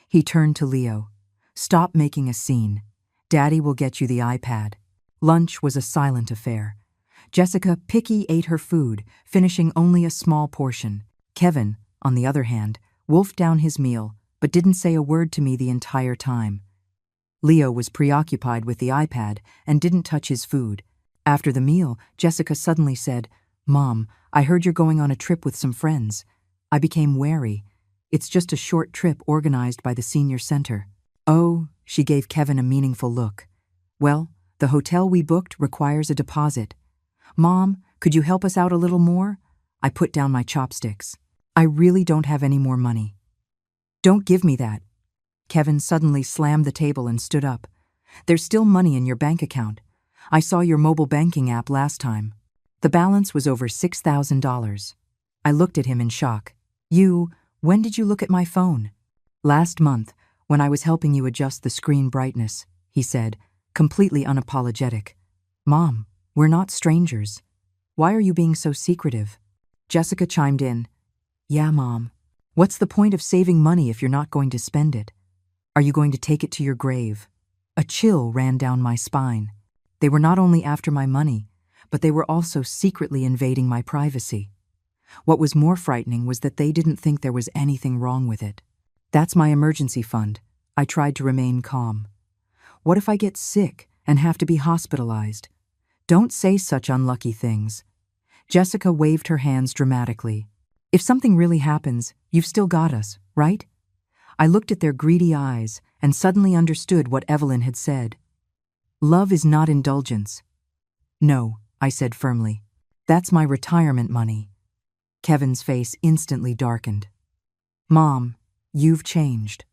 He turned to Leo. Stop making a scene. Daddy will get you the iPad. Lunch was a silent affair. Jessica picky ate her food, finishing only a small portion. Kevin, on the other hand, wolfed down his meal, but didn't say a word to me the entire time. Leo was preoccupied with the iPad and didn't touch his food. After the meal, Jessica suddenly said, Mom, I heard you're going on a trip with some friends. I became wary. It's just a short trip organized by the senior center. Oh, she gave Kevin a meaningful look. Well, the hotel we booked requires a deposit. Mom, could you help us out a little more? I put down my chopsticks. I really don't have any more money. Don't give me that. Kevin suddenly slammed the table and stood up. There's still money in your bank account. I saw your mobile banking app last time. The balance was over $6,000. I looked at him in shock. When did you look at my phone? Last month, when I was helping you adjust the screen brightness, he said, completely unapologetic. Mom, we're not strangers. Why are you being so secretive? Jessica chimed in. Yeah, Mom. What's the point of saving money if you're not going to spend it? Are you going to take it to your grave? A chill ran down my spine. They were not only after my money, but they were also secretly invading my privacy. What was more frightening was that they didn't think there was anything wrong with it. That's my emergency fund. I tried to remain calm. What if I get sick and have to be hospitalized? Don't say such unlucky things. Jessica waved her hands dramatically. If something really happens, you've still got us, right? I looked at their greedy eyes and suddenly understood what Evelyn had said. Love is not indulgence. No, I said firmly. That's my retirement money. Kevin's face instantly darkened. Mom, you've changed.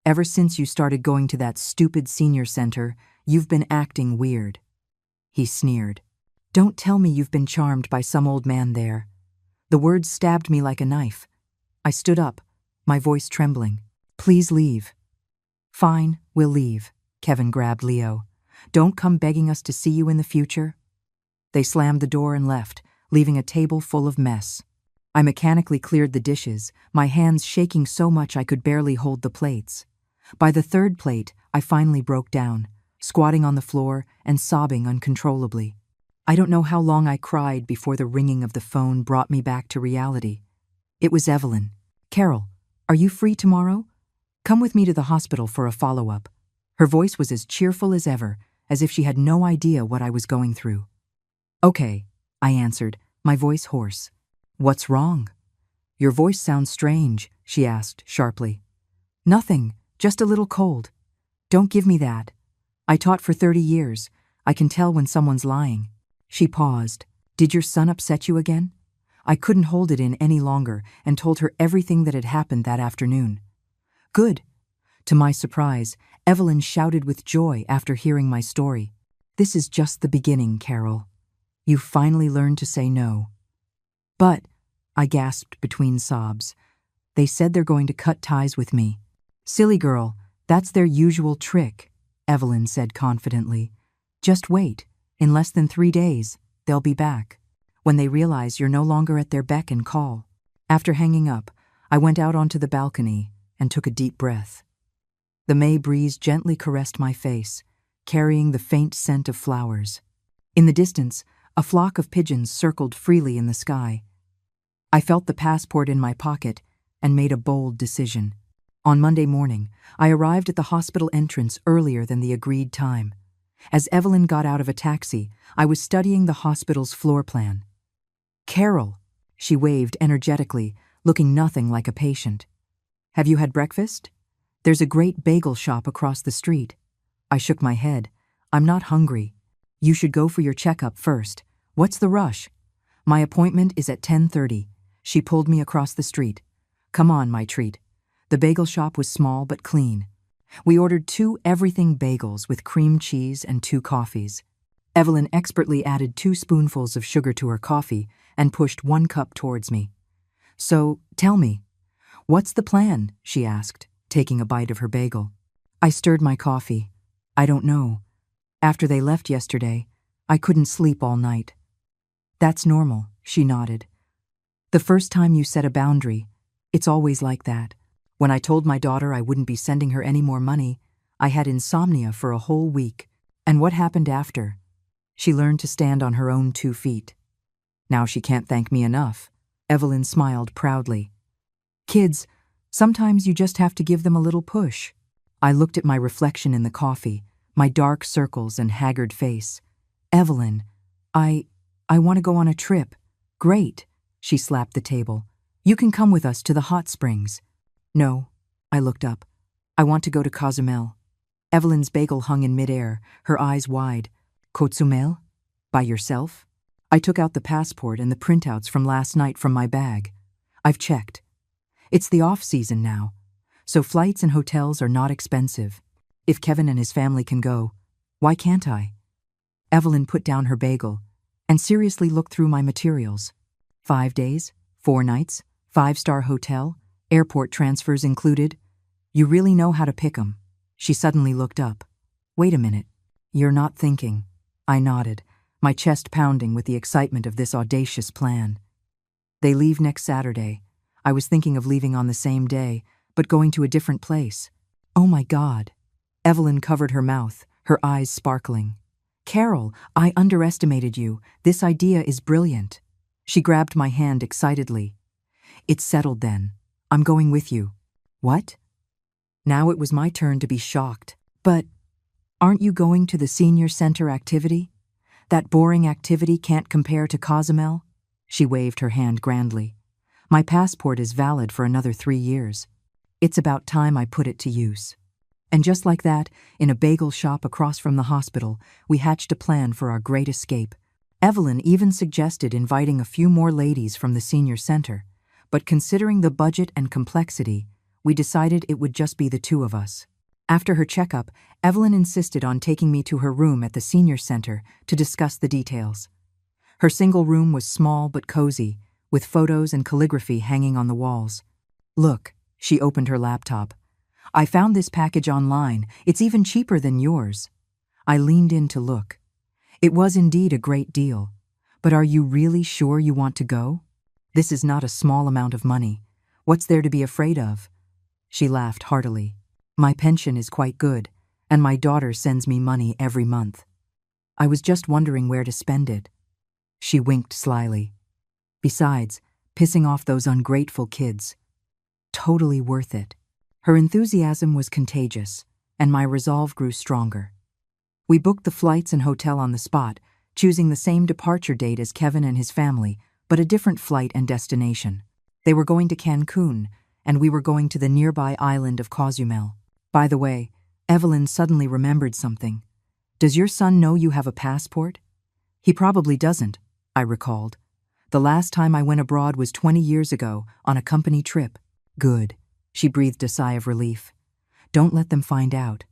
Ever since you started going to that stupid senior center, you've been acting weird. He sneered. Don't tell me you've been charmed by some old man there. The words stabbed me like a knife. I stood up, my voice trembling. Please leave. Fine, we'll leave. Kevin grabbed Leo. Don't come begging us to see you in the future. They slammed the door and left, leaving a table full of mess. I mechanically cleared the dishes, my hands shaking so much I could barely hold the plates. By the third plate, I finally broke down, squatting on the floor and sobbing uncontrollably. I don't know how long I cried before the ringing of the phone brought me back to reality. It was Evelyn. Carol, are you free tomorrow? Come with me to the hospital for a follow-up. Her voice was as cheerful as ever, as if she had no idea what I was going through. Okay, I answered, my voice hoarse. What's wrong? Your voice sounds strange, she asked sharply. Nothing, just a little cold. Don't give me that. I taught for 30 years. I can tell when someone's lying. She paused. Did your son upset you again? I couldn't hold it in any longer and told her everything that had happened that afternoon. Good. To my surprise, Evelyn shouted with joy after hearing my story. This is just the beginning, Carol. You finally learned to say no. But, I gasped between sobs, they said they're going to cut ties with me. Silly girl, that's their usual trick, Evelyn said confidently. Just wait. In less than 3 days, they'll be back. When they realize you're no longer at their beck and call. After hanging up, I went out onto the balcony and took a deep breath. The May breeze gently caressed my face, carrying the faint scent of flowers. In the distance, a flock of pigeons circled freely in the sky. I felt the passport in my pocket and made a bold decision. On Monday morning, I arrived at the hospital entrance earlier than the agreed time. As Evelyn got out of a taxi, I was studying the hospital's floor plan. Carol, she waved energetically, looking nothing like a patient. Have you had breakfast? There's a great bagel shop across the street. I shook my head. I'm not hungry. You should go for your checkup first. What's the rush? My appointment is at 10:30. She pulled me across the street. Come on, my treat. The bagel shop was small but clean. We ordered 2 everything bagels with cream cheese and 2 coffees. Evelyn expertly added 2 spoonfuls of sugar to her coffee and pushed 1 cup towards me. So, tell me, what's the plan? She asked, taking a bite of her bagel. I stirred my coffee. I don't know. After they left yesterday, I couldn't sleep all night. That's normal, she nodded. The first time you set a boundary, it's always like that. When I told my daughter I wouldn't be sending her any more money, I had insomnia for a whole week. And what happened after? She learned to stand on her own 2 feet. Now she can't thank me enough. Evelyn smiled proudly. Kids, sometimes you just have to give them a little push. I looked at my reflection in the coffee, my dark circles and haggard face. Evelyn, I want to go on a trip. Great, she slapped the table. You can come with us to the hot springs. No, I looked up. I want to go to Cozumel. Evelyn's bagel hung in midair, her eyes wide. Cozumel? By yourself? I took out the passport and the printouts from last night from my bag. I've checked. It's the off-season now, so flights and hotels are not expensive. If Kevin and his family can go, why can't I? Evelyn put down her bagel and seriously looked through my materials. 5 days, 4 nights, 5-star hotel, airport transfers included. You really know how to pick 'em. She suddenly looked up. Wait a minute. You're not thinking. I nodded, my chest pounding with the excitement of this audacious plan. They leave next Saturday. I was thinking of leaving on the same day, but going to a different place. Oh my God. Evelyn covered her mouth, her eyes sparkling. Carol, I underestimated you. This idea is brilliant. She grabbed my hand excitedly. It's settled then. I'm going with you. What? Now it was my turn to be shocked. But aren't you going to the senior center activity? That boring activity can't compare to Cozumel? She waved her hand grandly. My passport is valid for another 3 years. It's about time I put it to use. And just like that, in a bagel shop across from the hospital, we hatched a plan for our great escape. Evelyn even suggested inviting a few more ladies from the senior center, but considering the budget and complexity, we decided it would just be the 2 of us. After her checkup, Evelyn insisted on taking me to her room at the senior center to discuss the details. Her single room was small but cozy, with photos and calligraphy hanging on the walls. Look, she opened her laptop. I found this package online. It's even cheaper than yours. I leaned in to look. It was indeed a great deal. But are you really sure you want to go? This is not a small amount of money. What's there to be afraid of? She laughed heartily. My pension is quite good, and my daughter sends me money every month. I was just wondering where to spend it. She winked slyly. Besides, pissing off those ungrateful kids. Totally worth it. Her enthusiasm was contagious, and my resolve grew stronger. We booked the flights and hotel on the spot, choosing the same departure date as Kevin and his family, but a different flight and destination. They were going to Cancun, and we were going to the nearby island of Cozumel. By the way, Evelyn suddenly remembered something. Does your son know you have a passport? He probably doesn't, I recalled. The last time I went abroad was 20 years ago, on a company trip. Good. She breathed a sigh of relief. Don't let them find out.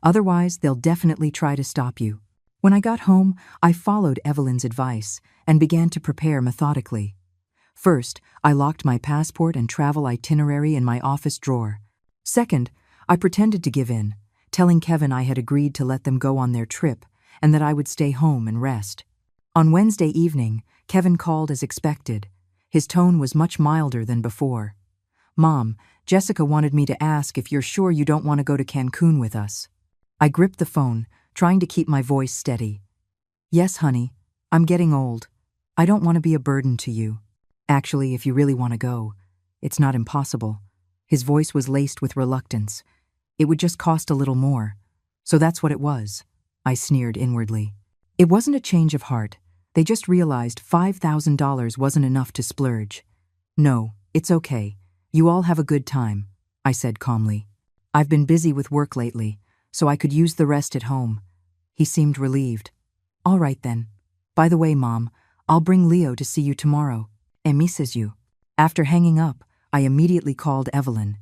Otherwise, they'll definitely try to stop you. When I got home, I followed Evelyn's advice and began to prepare methodically. First, I locked my passport and travel itinerary in my office drawer. Second, I pretended to give in, telling Kevin I had agreed to let them go on their trip and that I would stay home and rest. On Wednesday evening, Kevin called as expected. His tone was much milder than before. Mom, Jessica wanted me to ask if you're sure you don't want to go to Cancun with us. I gripped the phone, trying to keep my voice steady. Yes, honey, I'm getting old. I don't want to be a burden to you. Actually, if you really want to go, it's not impossible. His voice was laced with reluctance. It would just cost a little more. So that's what it was. I sneered inwardly. It wasn't a change of heart. They just realized $5,000 wasn't enough to splurge. No, it's okay. You all have a good time, I said calmly. I've been busy with work lately, so I could use the rest at home. He seemed relieved. All right then. By the way, Mom, I'll bring Leo to see you tomorrow. He misses you. After hanging up, I immediately called Evelyn.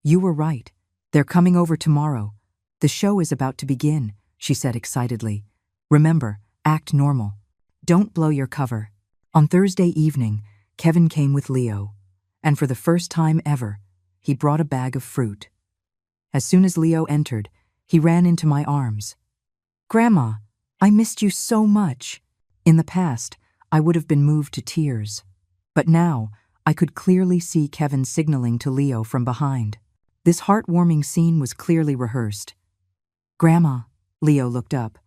You were right. They're coming over tomorrow. The show is about to begin, she said excitedly. Remember, act normal. Don't blow your cover. On Thursday evening, Kevin came with Leo, and for the first time ever, he brought a bag of fruit. As soon as Leo entered, he ran into my arms. Grandma, I missed you so much. In the past, I would have been moved to tears. But now, I could clearly see Kevin signaling to Leo from behind. This heartwarming scene was clearly rehearsed. Grandma, Leo looked up.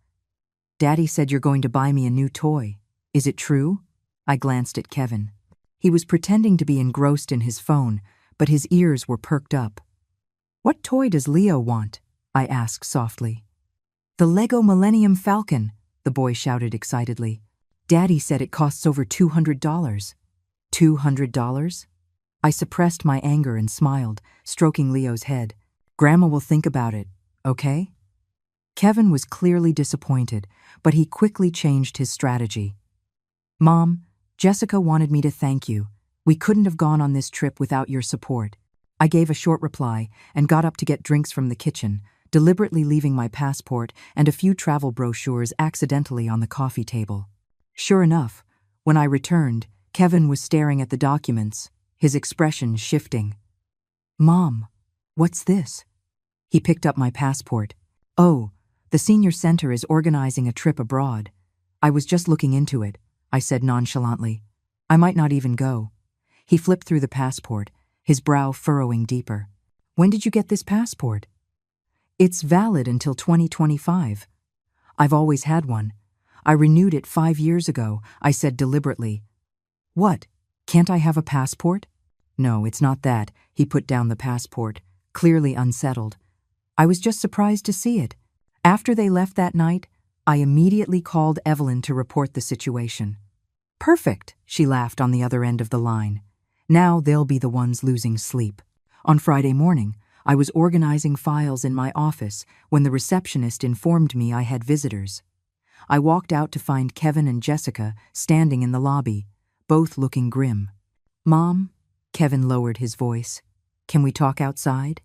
Daddy said you're going to buy me a new toy. Is it true? I glanced at Kevin. He was pretending to be engrossed in his phone, but his ears were perked up. What toy does Leo want? I asked softly. The Lego Millennium Falcon, the boy shouted excitedly. Daddy said it costs over $200. $200? I suppressed my anger and smiled, stroking Leo's head. Grandma will think about it, okay? Kevin was clearly disappointed, but he quickly changed his strategy. Mom, Jessica wanted me to thank you. We couldn't have gone on this trip without your support. I gave a short reply and got up to get drinks from the kitchen, deliberately leaving my passport and a few travel brochures accidentally on the coffee table. Sure enough, when I returned, Kevin was staring at the documents, his expression shifting. Mom, what's this? He picked up my passport. Oh, the senior center is organizing a trip abroad. I was just looking into it, I said nonchalantly. I might not even go. He flipped through the passport, his brow furrowing deeper. When did you get this passport? It's valid until 2025. I've always had one. I renewed it 5 years ago, I said deliberately. What? Can't I have a passport? No, it's not that. He put down the passport, clearly unsettled. I was just surprised to see it. After they left that night, I immediately called Evelyn to report the situation. Perfect, she laughed on the other end of the line. Now they'll be the ones losing sleep. On Friday morning, I was organizing files in my office when the receptionist informed me I had visitors. I walked out to find Kevin and Jessica standing in the lobby, both looking grim. Mom, Kevin lowered his voice. Can we talk outside?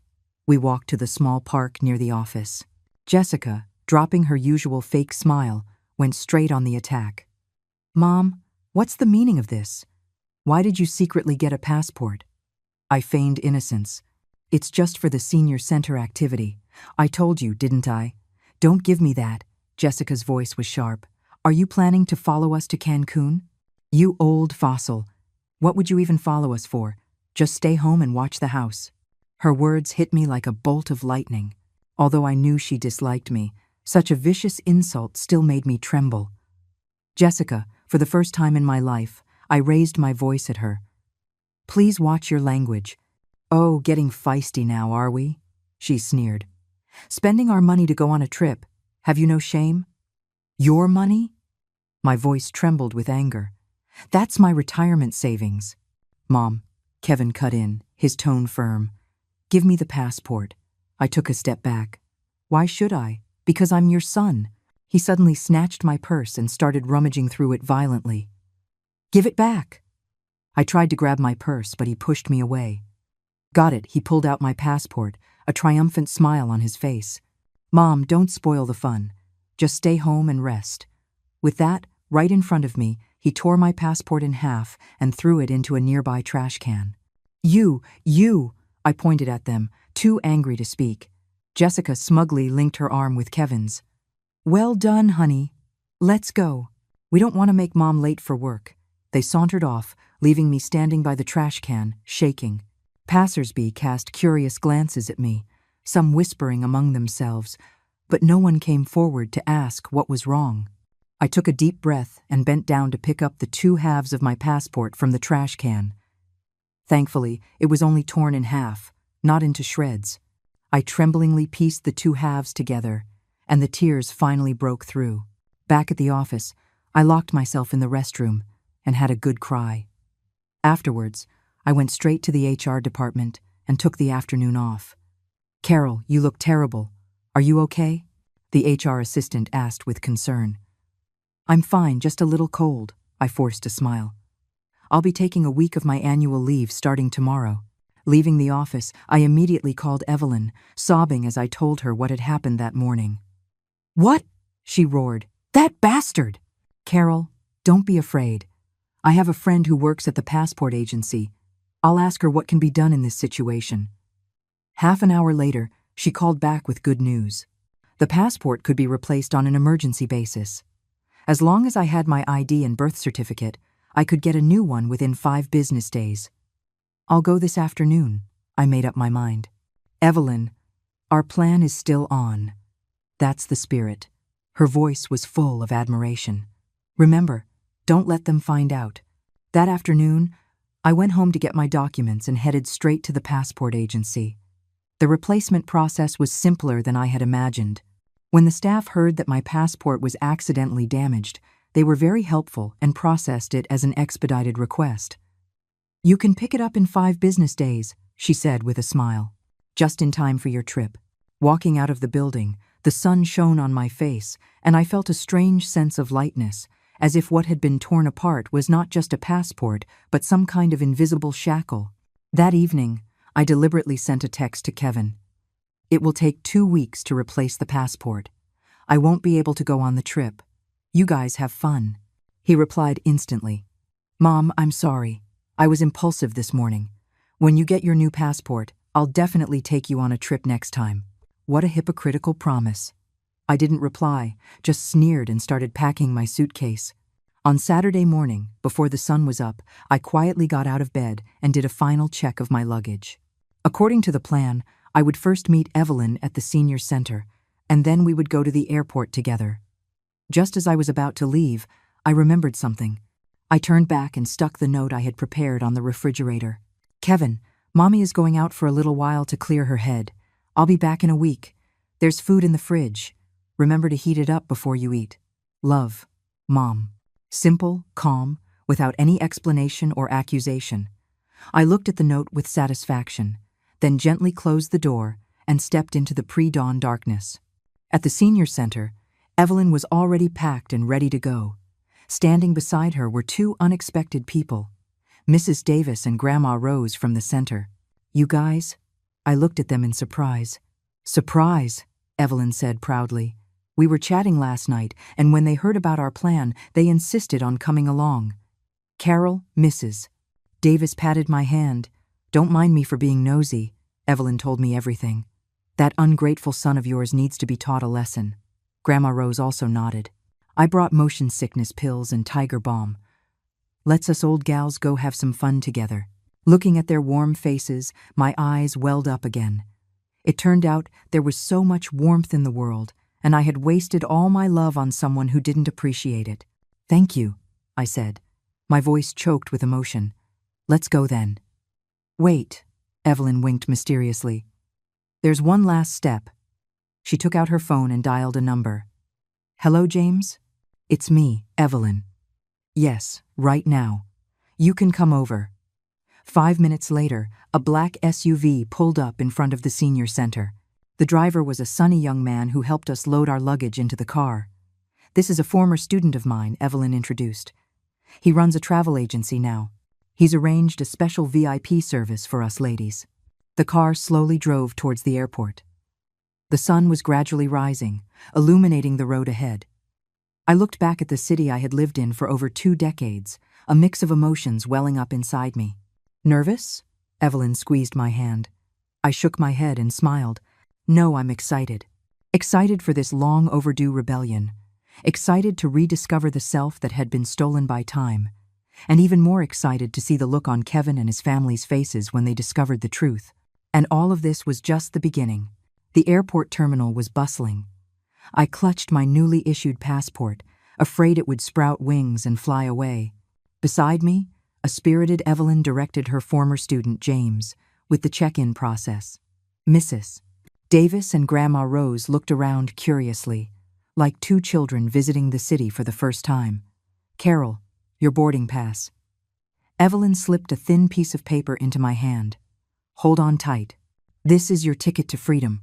We walked to the small park near the office. Jessica, dropping her usual fake smile, went straight on the attack. Mom, what's the meaning of this? Why did you secretly get a passport? I feigned innocence. It's just for the senior center activity. I told you, didn't I? Don't give me that. Jessica's voice was sharp. Are you planning to follow us to Cancun? You old fossil. What would you even follow us for? Just stay home and watch the house. Her words hit me like a bolt of lightning. Although I knew she disliked me, such a vicious insult still made me tremble. Jessica, for the first time in my life, I raised my voice at her. Please watch your language. Oh, getting feisty now, are we? She sneered. Spending our money to go on a trip. Have you no shame? Your money? My voice trembled with anger. That's my retirement savings. Mom, Kevin cut in, his tone firm. Give me the passport. I took a step back. Why should I? Because I'm your son. He suddenly snatched my purse and started rummaging through it violently. "Give it back!" I tried to grab my purse, but he pushed me away. "Got it," he pulled out my passport, a triumphant smile on his face. "Mom, don't spoil the fun. Just stay home and rest." With that, right in front of me, he tore my passport in half and threw it into a nearby trash can. You! I pointed at them, too angry to speak. Jessica smugly linked her arm with Kevin's. "Well done, honey. Let's go. We don't want to make Mom late for work." They sauntered off, leaving me standing by the trash can, shaking. Passersby cast curious glances at me, some whispering among themselves, but no one came forward to ask what was wrong. I took a deep breath and bent down to pick up the two halves of my passport from the trash can. Thankfully, it was only torn in half, not into shreds. I tremblingly pieced the two halves together, and the tears finally broke through. Back at the office, I locked myself in the restroom and had a good cry. Afterwards, I went straight to the HR department and took the afternoon off. "Carol, you look terrible. Are you okay?" the HR assistant asked with concern. "I'm fine, just a little cold," I forced a smile. "I'll be taking a week of my annual leave starting tomorrow." Leaving the office, I immediately called Evelyn, sobbing as I told her what had happened that morning. "What?" she roared. "That bastard!" "Carol, don't be afraid. I have a friend who works at the passport agency. I'll ask her what can be done in this situation." Half an hour later, she called back with good news. The passport could be replaced on an emergency basis. As long as I had my ID and birth certificate, I could get a new one within 5 business days. "I'll go this afternoon," I made up my mind. "Evelyn, our plan is still on." That's the spirit. Her voice was full of admiration. "Remember, don't let them find out." That afternoon, I went home to get my documents and headed straight to the passport agency. The replacement process was simpler than I had imagined. When the staff heard that my passport was accidentally damaged, they were very helpful and processed it as an expedited request. "You can pick it up in 5 business days," she said with a smile. "Just in time for your trip." Walking out of the building, the sun shone on my face, and I felt a strange sense of lightness, as if what had been torn apart was not just a passport, but some kind of invisible shackle. That evening, I deliberately sent a text to Kevin. "It will take 2 weeks to replace the passport. I won't be able to go on the trip. You guys have fun." He replied instantly. "Mom, I'm sorry. I was impulsive this morning. When you get your new passport, I'll definitely take you on a trip next time." What a hypocritical promise. I didn't reply, just sneered and started packing my suitcase. On Saturday morning, before the sun was up, I quietly got out of bed and did a final check of my luggage. According to the plan, I would first meet Evelyn at the senior center, and then we would go to the airport together. Just as I was about to leave, I remembered something. I turned back and stuck the note I had prepared on the refrigerator. "Kevin, Mommy is going out for a little while to clear her head. I'll be back in a week. There's food in the fridge. Remember to heat it up before you eat. Love, Mom." Simple, calm, without any explanation or accusation. I looked at the note with satisfaction, then gently closed the door and stepped into the pre-dawn darkness. At the senior center, Evelyn was already packed and ready to go. Standing beside her were 2 unexpected people. Mrs. Davis and Grandma Rose from the center. "You guys?" I looked at them in surprise. "Surprise," Evelyn said proudly. "We were chatting last night, and when they heard about our plan, they insisted on coming along." "Carol, Mrs. Davis patted my hand. "Don't mind me for being nosy." Evelyn told me everything. "That ungrateful son of yours needs to be taught a lesson." Grandma Rose also nodded. "I brought motion sickness pills and tiger balm. Let's us old gals go have some fun together." Looking at their warm faces, my eyes welled up again. It turned out there was so much warmth in the world, and I had wasted all my love on someone who didn't appreciate it. "Thank you," I said, my voice choked with emotion. "Let's go then." "Wait," Evelyn winked mysteriously. "There's one last step." She took out her phone and dialed a number. "Hello, James? It's me, Evelyn." "Yes, right now. You can come over." 5 minutes later, a black SUV pulled up in front of the senior center. The driver was a sunny young man who helped us load our luggage into the car. This is a former student of mine, Evelyn introduced. He runs a travel agency now. He's arranged a special VIP service for us ladies. The car slowly drove towards the airport. The sun was gradually rising, illuminating the road ahead. I looked back at the city I had lived in for over 2 decades, a mix of emotions welling up inside me. Nervous? Evelyn squeezed my hand. I shook my head and smiled. No, I'm excited. Excited for this long overdue rebellion. Excited to rediscover the self that had been stolen by time. And even more excited to see the look on Kevin and his family's faces when they discovered the truth. And all of this was just the beginning. The airport terminal was bustling. I clutched my newly issued passport, afraid it would sprout wings and fly away. Beside me, a spirited Evelyn directed her former student, James, with the check-in process. Mrs. Davis and Grandma Rose looked around curiously, like 2 children visiting the city for the first time. Carol, your boarding pass. Evelyn slipped a thin piece of paper into my hand. Hold on tight. This is your ticket to freedom.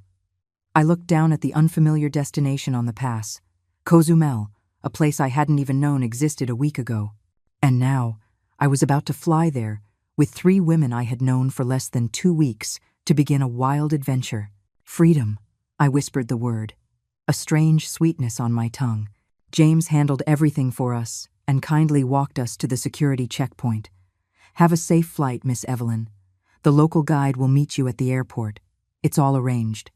I looked down at the unfamiliar destination on the pass, Cozumel, a place I hadn't even known existed a week ago. And now, I was about to fly there, with 3 women I had known for less than 2 weeks, to begin a wild adventure. Freedom, I whispered the word, a strange sweetness on my tongue. James handled everything for us and kindly walked us to the security checkpoint. Have a safe flight, Miss Evelyn. The local guide will meet you at the airport. It's all arranged.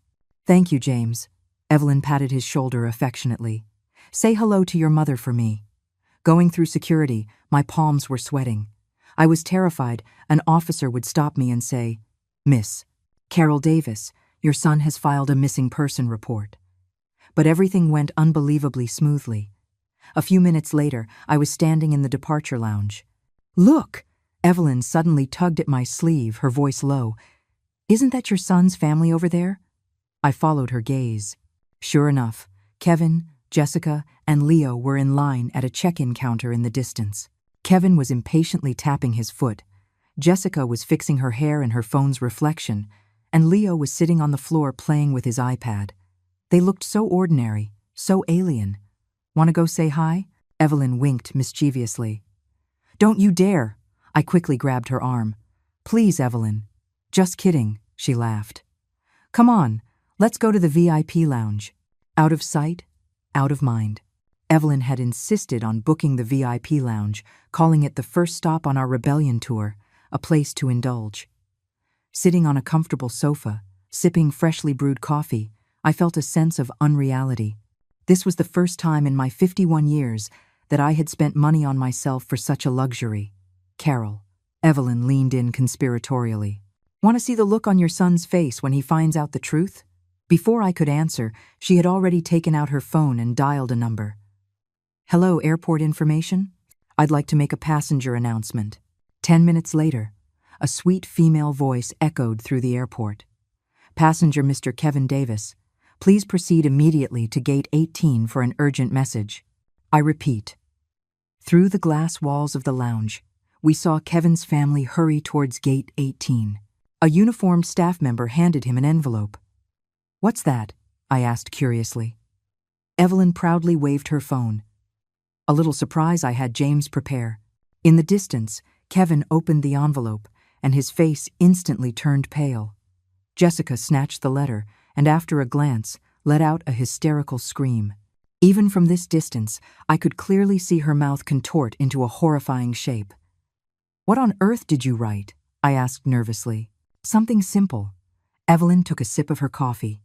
Thank you, James. Evelyn patted his shoulder affectionately. Say hello to your mother for me. Going through security, my palms were sweating. I was terrified an officer would stop me and say, Miss Carol Davis, your son has filed a missing person report. But everything went unbelievably smoothly. A few minutes later, I was standing in the departure lounge. Look! Evelyn suddenly tugged at my sleeve, her voice low. Isn't that your son's family over there? I followed her gaze. Sure enough, Kevin, Jessica, and Leo were in line at a check-in counter in the distance. Kevin was impatiently tapping his foot. Jessica was fixing her hair in her phone's reflection, and Leo was sitting on the floor playing with his iPad. They looked so ordinary, so alien. Want to go say hi? Evelyn winked mischievously. Don't you dare! I quickly grabbed her arm. Please, Evelyn. Just kidding, she laughed. Come on, let's go to the VIP lounge. Out of sight, out of mind. Evelyn had insisted on booking the VIP lounge, calling it the first stop on our rebellion tour, a place to indulge. Sitting on a comfortable sofa, sipping freshly brewed coffee, I felt a sense of unreality. This was the first time in my 51 years that I had spent money on myself for such a luxury. Carol. Evelyn leaned in conspiratorially. Want to see the look on your son's face when he finds out the truth? Before I could answer, she had already taken out her phone and dialed a number. Hello, airport information? I'd like to make a passenger announcement. 10 minutes later, a sweet female voice echoed through the airport. Passenger Mr. Kevin Davis, please proceed immediately to gate 18 for an urgent message. I repeat. Through the glass walls of the lounge, we saw Kevin's family hurry towards gate 18. A uniformed staff member handed him an envelope. What's that? I asked curiously. Evelyn proudly waved her phone. A little surprise I had James prepare. In the distance, Kevin opened the envelope, and his face instantly turned pale. Jessica snatched the letter, and after a glance, let out a hysterical scream. Even from this distance, I could clearly see her mouth contort into a horrifying shape. What on earth did you write? I asked nervously. Something simple. Evelyn took a sip of her coffee.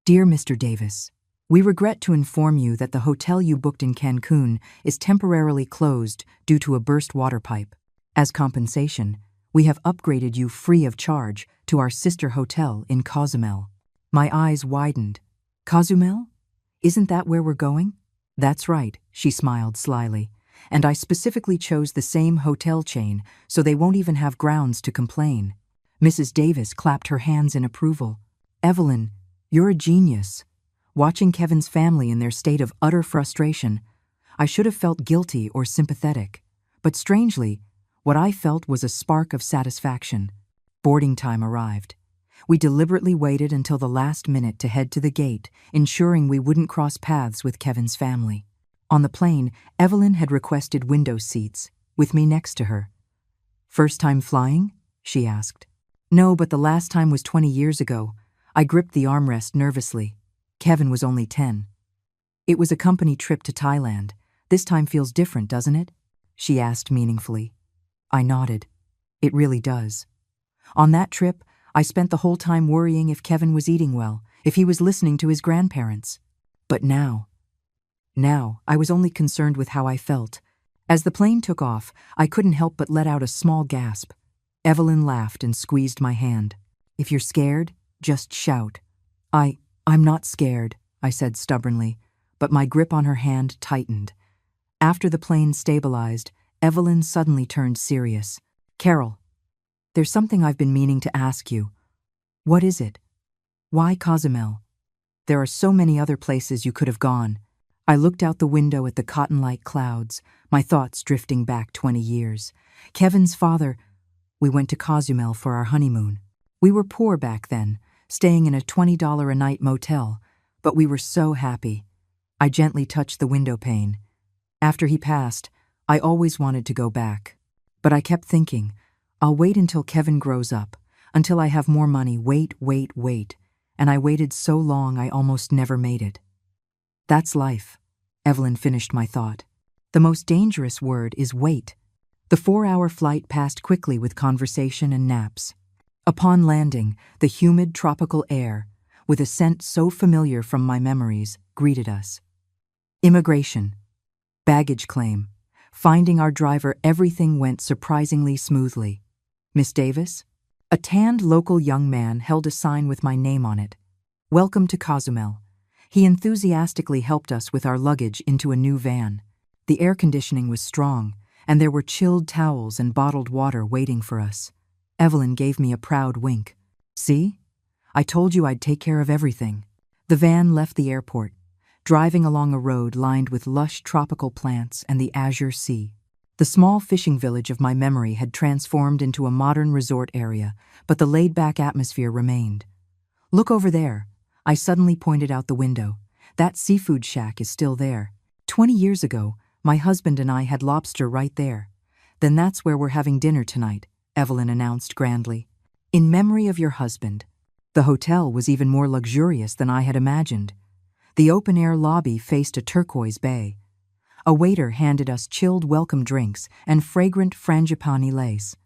Dear Mr. Davis, we regret to inform you that the hotel you booked in Cancun is temporarily closed due to a burst water pipe. As compensation, we have upgraded you free of charge to our sister hotel in Cozumel. My eyes widened. Cozumel? Isn't that where we're going? That's right, she smiled slyly. And I specifically chose the same hotel chain so they won't even have grounds to complain. Mrs. Davis clapped her hands in approval. Evelyn, you're a genius. Watching Kevin's family in their state of utter frustration, I should have felt guilty or sympathetic. But strangely, what I felt was a spark of satisfaction. Boarding time arrived. We deliberately waited until the last minute to head to the gate, ensuring we wouldn't cross paths with Kevin's family. On the plane, Evelyn had requested window seats, with me next to her. "First time flying?" she asked. "No, but the last time was 20 years ago." I gripped the armrest nervously. Kevin was only 10. "It was a company trip to Thailand. This time feels different, doesn't it?" she asked meaningfully. I nodded. It really does. On that trip, I spent the whole time worrying if Kevin was eating well, if he was listening to his grandparents. But now I was only concerned with how I felt. As the plane took off, I couldn't help but let out a small gasp. Evelyn laughed and squeezed my hand. "If you're scared, just shout." I'm not scared," I said stubbornly, but my grip on her hand tightened. After the plane stabilized, Evelyn suddenly turned serious. "Carol, there's something I've been meaning to ask you." "What is it?" "Why Cozumel? There are so many other places you could have gone." I looked out the window at the cotton-like clouds, my thoughts drifting back 20 years. Kevin's father. "We went to Cozumel for our honeymoon. We were poor back then, staying in a $20 a night motel, but we were so happy." I gently touched the window pane. "After he passed, I always wanted to go back. But I kept thinking, I'll wait until Kevin grows up, until I have more money, wait. And I waited so long I almost never made it." "That's life," Evelyn finished my thought. "The most dangerous word is wait." The 4-hour flight passed quickly with conversation and naps. Upon landing, the humid tropical air, with a scent so familiar from my memories, greeted us. Immigration, baggage claim, finding our driver, everything went surprisingly smoothly. "Miss Davis?" A tanned local young man held a sign with my name on it. "Welcome to Cozumel." He enthusiastically helped us with our luggage into a new van. The air conditioning was strong, and there were chilled towels and bottled water waiting for us. Evelyn gave me a proud wink. "See? I told you I'd take care of everything." The van left the airport, driving along a road lined with lush tropical plants and the azure sea. The small fishing village of my memory had transformed into a modern resort area, but the laid-back atmosphere remained. "Look over there." I suddenly pointed out the window. "That seafood shack is still there. 20 years ago, my husband and I had lobster right there." "Then that's where we're having dinner tonight," Evelyn announced grandly. "In memory of your husband." The hotel was even more luxurious than I had imagined. The open-air lobby faced a turquoise bay. A waiter handed us chilled welcome drinks and fragrant frangipani lace.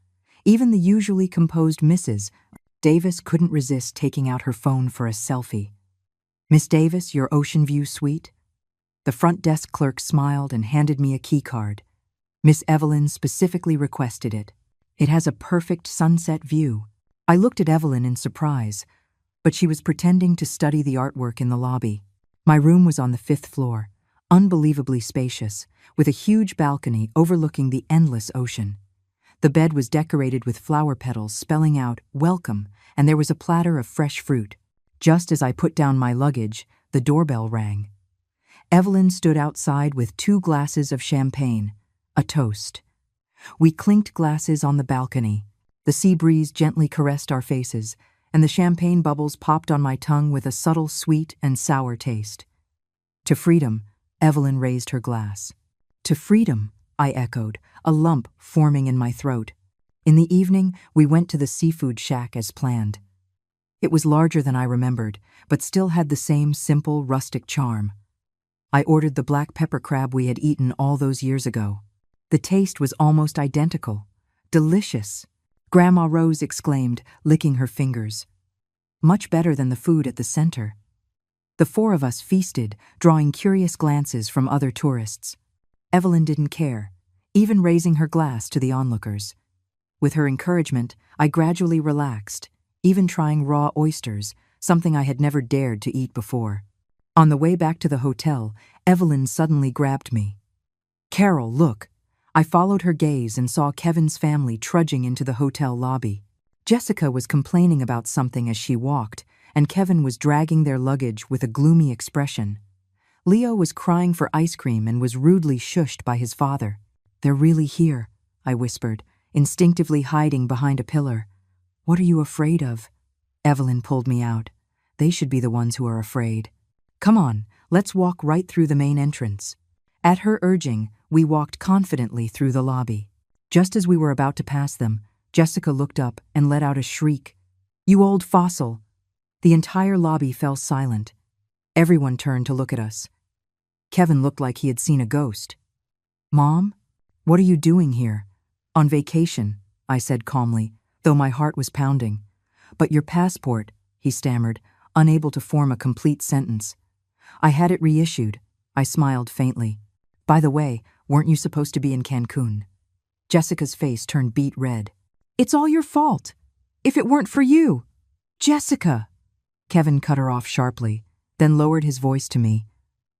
Even the usually composed Mrs. Davis couldn't resist taking out her phone for a selfie. "Miss Davis, your ocean view suite?" The front desk clerk smiled and handed me a key card. "Miss Evelyn specifically requested it. It has a perfect sunset view." I looked at Evelyn in surprise, but she was pretending to study the artwork in the lobby. My room was on the 5th floor, unbelievably spacious, with a huge balcony overlooking the endless ocean. The bed was decorated with flower petals spelling out "Welcome," and there was a platter of fresh fruit. Just as I put down my luggage, the doorbell rang. Evelyn stood outside with 2 glasses of champagne, a toast. We clinked glasses on the balcony. The sea breeze gently caressed our faces, and the champagne bubbles popped on my tongue with a subtle sweet and sour taste. "To freedom," Evelyn raised her glass. "To freedom," I echoed, a lump forming in my throat. In the evening, we went to the seafood shack as planned. It was larger than I remembered, but still had the same simple, rustic charm. I ordered the black pepper crab we had eaten all those years ago. The taste was almost identical. "Delicious," Grandma Rose exclaimed, licking her fingers. "Much better than the food at the center." The 4 of us feasted, drawing curious glances from other tourists. Evelyn didn't care, even raising her glass to the onlookers. With her encouragement, I gradually relaxed, even trying raw oysters, something I had never dared to eat before. On the way back to the hotel, Evelyn suddenly grabbed me. "Carol, look." I followed her gaze and saw Kevin's family trudging into the hotel lobby. Jessica was complaining about something as she walked, and Kevin was dragging their luggage with a gloomy expression. Leo was crying for ice cream and was rudely shushed by his father. "They're really here," I whispered, instinctively hiding behind a pillar. "What are you afraid of?" Evelyn pulled me out. "They should be the ones who are afraid. Come on, let's walk right through the main entrance." At her urging, we walked confidently through the lobby. Just as we were about to pass them, Jessica looked up and let out a shriek. "You old fossil!" The entire lobby fell silent. Everyone turned to look at us. Kevin looked like he had seen a ghost. "Mom, what are you doing here?" "On vacation," I said calmly, though my heart was pounding. "But your passport," he stammered, unable to form a complete sentence. "I had it reissued," I smiled faintly. "By the way, weren't you supposed to be in Cancun?" Jessica's face turned beet red. "It's all your fault. If it weren't for you." "Jessica!" Kevin cut her off sharply, then lowered his voice to me.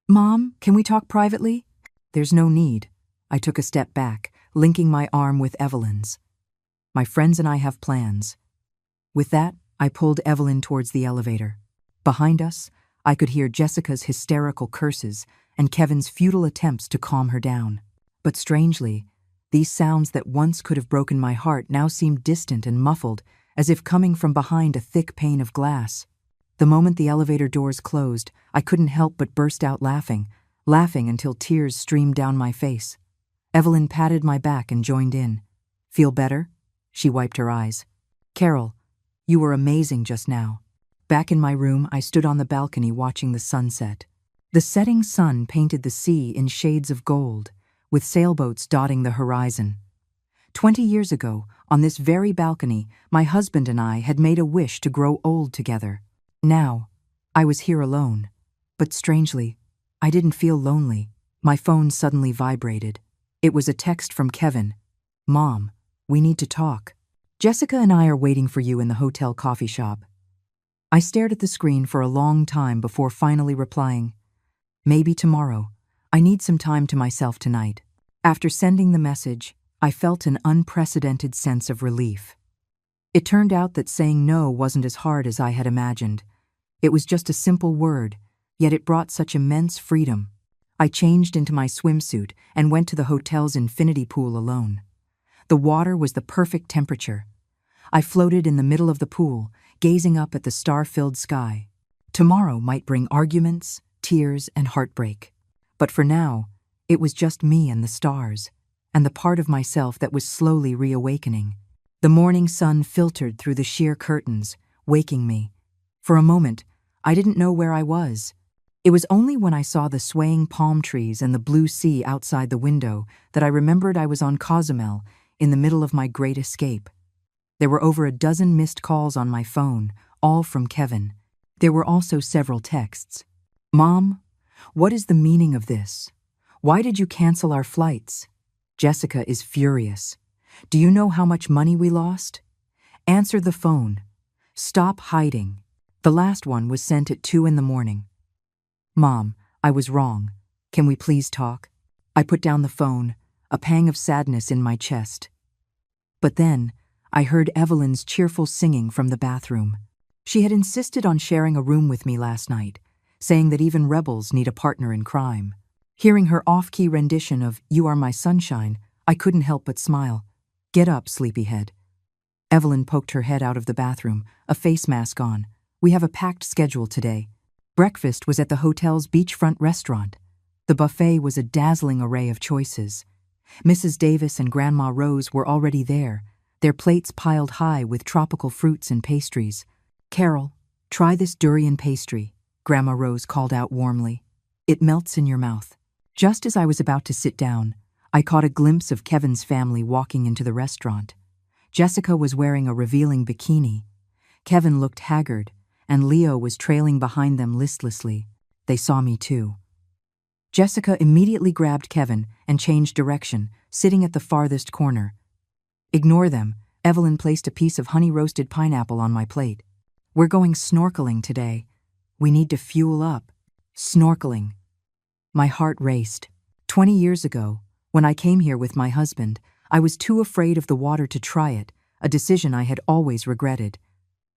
"Mom, can we talk privately?" "There's no need." I took a step back, linking my arm with Evelyn's. "My friends and I have plans." With that, I pulled Evelyn towards the elevator. Behind us, I could hear Jessica's hysterical curses and Kevin's futile attempts to calm her down. But strangely, these sounds that once could have broken my heart now seemed distant and muffled, as if coming from behind a thick pane of glass. The moment the elevator doors closed, I couldn't help but burst out laughing until tears streamed down my face. Evelyn patted my back and joined in. "Feel better?" She wiped her eyes. "Carol, you were amazing just now." Back in my room, I stood on the balcony watching the sunset. The setting sun painted the sea in shades of gold, with sailboats dotting the horizon. 20 years ago, on this very balcony, my husband and I had made a wish to grow old together. Now, I was here alone. But strangely, I didn't feel lonely. My phone suddenly vibrated. It was a text from Kevin. "Mom, we need to talk. Jessica and I are waiting for you in the hotel coffee shop." I stared at the screen for a long time before finally replying, "Maybe tomorrow. I need some time to myself tonight." After sending the message, I felt an unprecedented sense of relief. It turned out that saying no wasn't as hard as I had imagined. It was just a simple word, yet it brought such immense freedom. I changed into my swimsuit and went to the hotel's infinity pool alone. The water was the perfect temperature. I floated in the middle of the pool, gazing up at the star-filled sky. Tomorrow might bring arguments, tears, and heartbreak. But for now, it was just me and the stars, and the part of myself that was slowly reawakening. The morning sun filtered through the sheer curtains, waking me. For a moment, I didn't know where I was. It was only when I saw the swaying palm trees and the blue sea outside the window that I remembered I was on Cozumel, in the middle of my great escape. There were over a dozen missed calls on my phone, all from Kevin. There were also several texts. "Mom, what is the meaning of this? Why did you cancel our flights? Jessica is furious. Do you know how much money we lost? Answer the phone. Stop hiding." The last one was sent at 2 in the morning. "Mom, I was wrong. Can we please talk?" I put down the phone, a pang of sadness in my chest. But then, I heard Evelyn's cheerful singing from the bathroom. She had insisted on sharing a room with me last night, saying that even rebels need a partner in crime. Hearing her off-key rendition of "You Are My Sunshine," I couldn't help but smile. "Get up, sleepyhead." Evelyn poked her head out of the bathroom, a face mask on. "We have a packed schedule today." Breakfast was at the hotel's beachfront restaurant. The buffet was a dazzling array of choices. Mrs. Davis and Grandma Rose were already there, their plates piled high with tropical fruits and pastries. "Carol, try this durian pastry," Grandma Rose called out warmly. "It melts in your mouth." Just as I was about to sit down, I caught a glimpse of Kevin's family walking into the restaurant. Jessica was wearing a revealing bikini. Kevin looked haggard, and Leo was trailing behind them listlessly. They saw me too. Jessica immediately grabbed Kevin and changed direction, sitting at the farthest corner. "Ignore them." Evelyn placed a piece of honey-roasted pineapple on my plate. "We're going snorkeling today. We need to fuel up." Snorkeling. My heart raced. 20 years ago, when I came here with my husband, I was too afraid of the water to try it, a decision I had always regretted.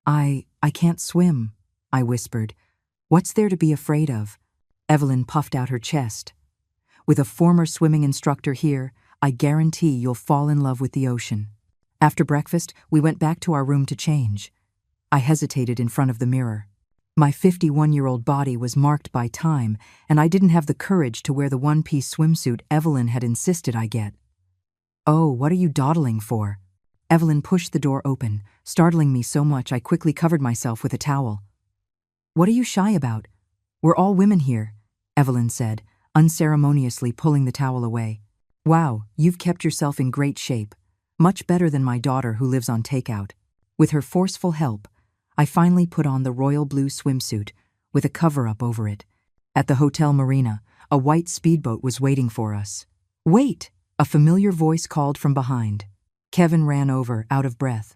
I can't swim," I whispered. "What's there to be afraid of?" Evelyn puffed out her chest. "With a former swimming instructor here, I guarantee you'll fall in love with the ocean." After breakfast, we went back to our room to change. I hesitated in front of the mirror. My 51-year-old body was marked by time, and I didn't have the courage to wear the one-piece swimsuit Evelyn had insisted I get. "Oh, what are you dawdling for?" Evelyn pushed the door open, startling me so much I quickly covered myself with a towel. "What are you shy about? We're all women here," Evelyn said, unceremoniously pulling the towel away. "Wow, you've kept yourself in great shape. Much better than my daughter who lives on takeout." With her forceful help, I finally put on the royal blue swimsuit with a cover-up over it. At the hotel marina, a white speedboat was waiting for us. "Wait!" A familiar voice called from behind. Kevin ran over, out of breath.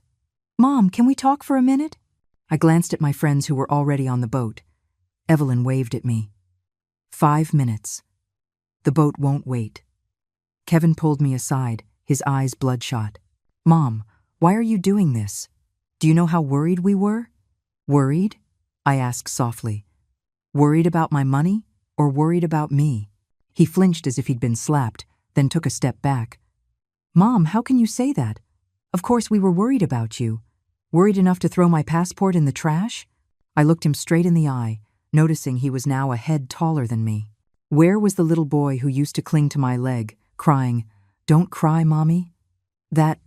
"Mom, can we talk for a minute?" I glanced at my friends who were already on the boat. Evelyn waved at me. 5 minutes. The boat won't wait. Kevin pulled me aside, his eyes bloodshot. "Mom, why are you doing this? Do you know how worried we were?" "Worried?" I asked softly. "Worried about my money or worried about me?" He flinched as if he'd been slapped, then took a step back. "Mom, how can you say that? Of course we were worried about you. Worried enough to throw my passport in the trash?" I looked him straight in the eye, noticing he was now a head taller than me. Where was the little boy who used to cling to my leg, crying, "Don't cry, Mommy"? That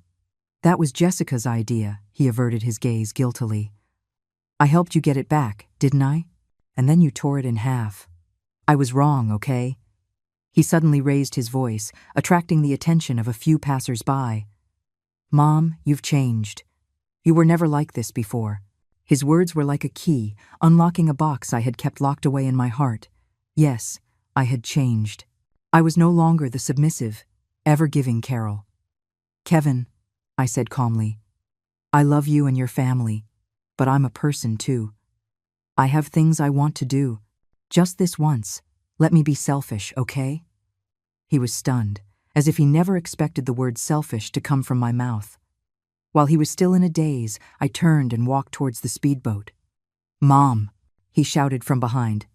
was Jessica's idea, he averted his gaze guiltily. "I helped you get it back, didn't I? And then you tore it in half. I was wrong, okay?" He suddenly raised his voice, attracting the attention of a few passers-by. "Mom, you've changed. You were never like this before." His words were like a key, unlocking a box I had kept locked away in my heart. Yes, I had changed. I was no longer the submissive, ever-giving Carol. "Kevin," I said calmly, "I love you and your family, but I'm a person too. I have things I want to do. Just this once, let me be selfish, okay?" He was stunned, as if he never expected the word selfish to come from my mouth. While he was still in a daze, I turned and walked towards the speedboat. "Mom," he shouted from behind.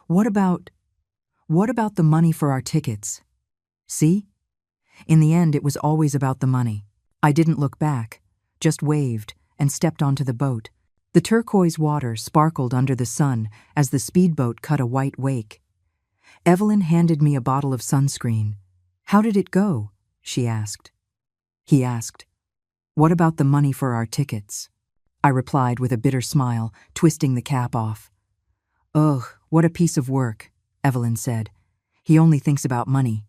What about the money for our tickets?" See? In the end, it was always about the money. I didn't look back, just waved and stepped onto the boat. The turquoise water sparkled under the sun as the speedboat cut a white wake. Evelyn handed me a bottle of sunscreen. "How did it go?" she asked. He asked, "What about the money for our tickets?" I replied with a bitter smile, twisting the cap off. "Ugh, what a piece of work," Evelyn said. "He only thinks about money.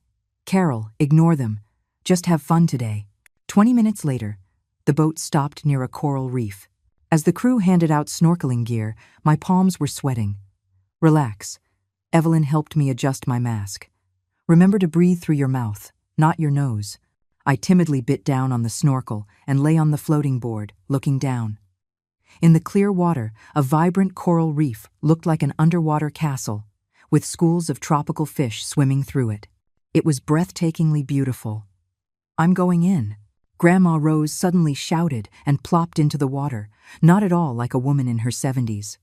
Carol, ignore them. Just have fun today." 20 minutes later, the boat stopped near a coral reef. As the crew handed out snorkeling gear, my palms were sweating. "Relax." Evelyn helped me adjust my mask. "Remember to breathe through your mouth, not your nose." I timidly bit down on the snorkel and lay on the floating board, looking down. In the clear water, a vibrant coral reef looked like an underwater castle, with schools of tropical fish swimming through it. It was breathtakingly beautiful. "I'm going in." Grandma Rose suddenly shouted and plopped into the water, not at all like a woman in her 70s.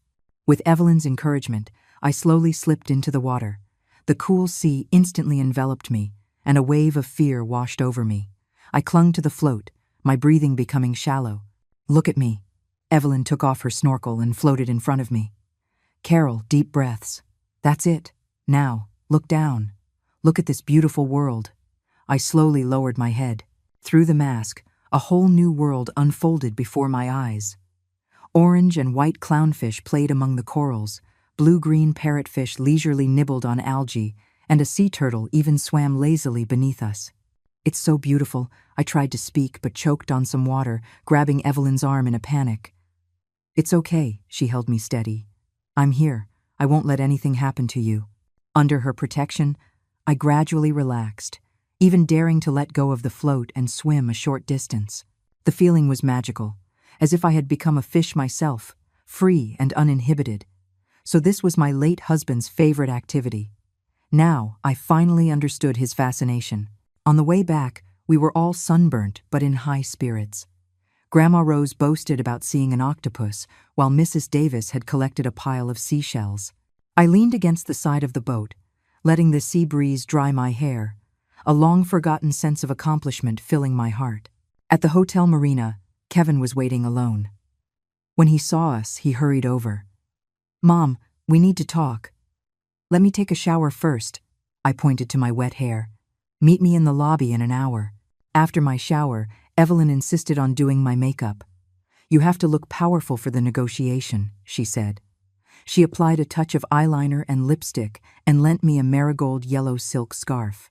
With Evelyn's encouragement, I slowly slipped into the water. The cool sea instantly enveloped me, and a wave of fear washed over me. I clung to the float, my breathing becoming shallow. "Look at me." Evelyn took off her snorkel and floated in front of me. "Carol, deep breaths. That's it. Now, look down. Look at this beautiful world." I slowly lowered my head. Through the mask, a whole new world unfolded before my eyes. Orange and white clownfish played among the corals, blue-green parrotfish leisurely nibbled on algae, and a sea turtle even swam lazily beneath us. "It's so beautiful," I tried to speak but choked on some water, grabbing Evelyn's arm in a panic. "It's okay," she held me steady. "I'm here. I won't let anything happen to you." Under her protection, I gradually relaxed, even daring to let go of the float and swim a short distance. The feeling was magical, as if I had become a fish myself, free and uninhibited. So this was my late husband's favorite activity. Now I finally understood his fascination. On the way back, we were all sunburnt but in high spirits. Grandma Rose boasted about seeing an octopus, while Mrs. Davis had collected a pile of seashells. I leaned against the side of the boat, letting the sea breeze dry my hair, a long-forgotten sense of accomplishment filling my heart. At the hotel marina, Kevin was waiting alone. When he saw us, he hurried over. Mom, we need to talk. Let me take a shower first. I pointed to my wet hair. Meet me in the lobby in an hour. After my shower, Evelyn insisted on doing my makeup. You have to look powerful for the negotiation, she said. She applied a touch of eyeliner and lipstick and lent me a marigold yellow silk scarf.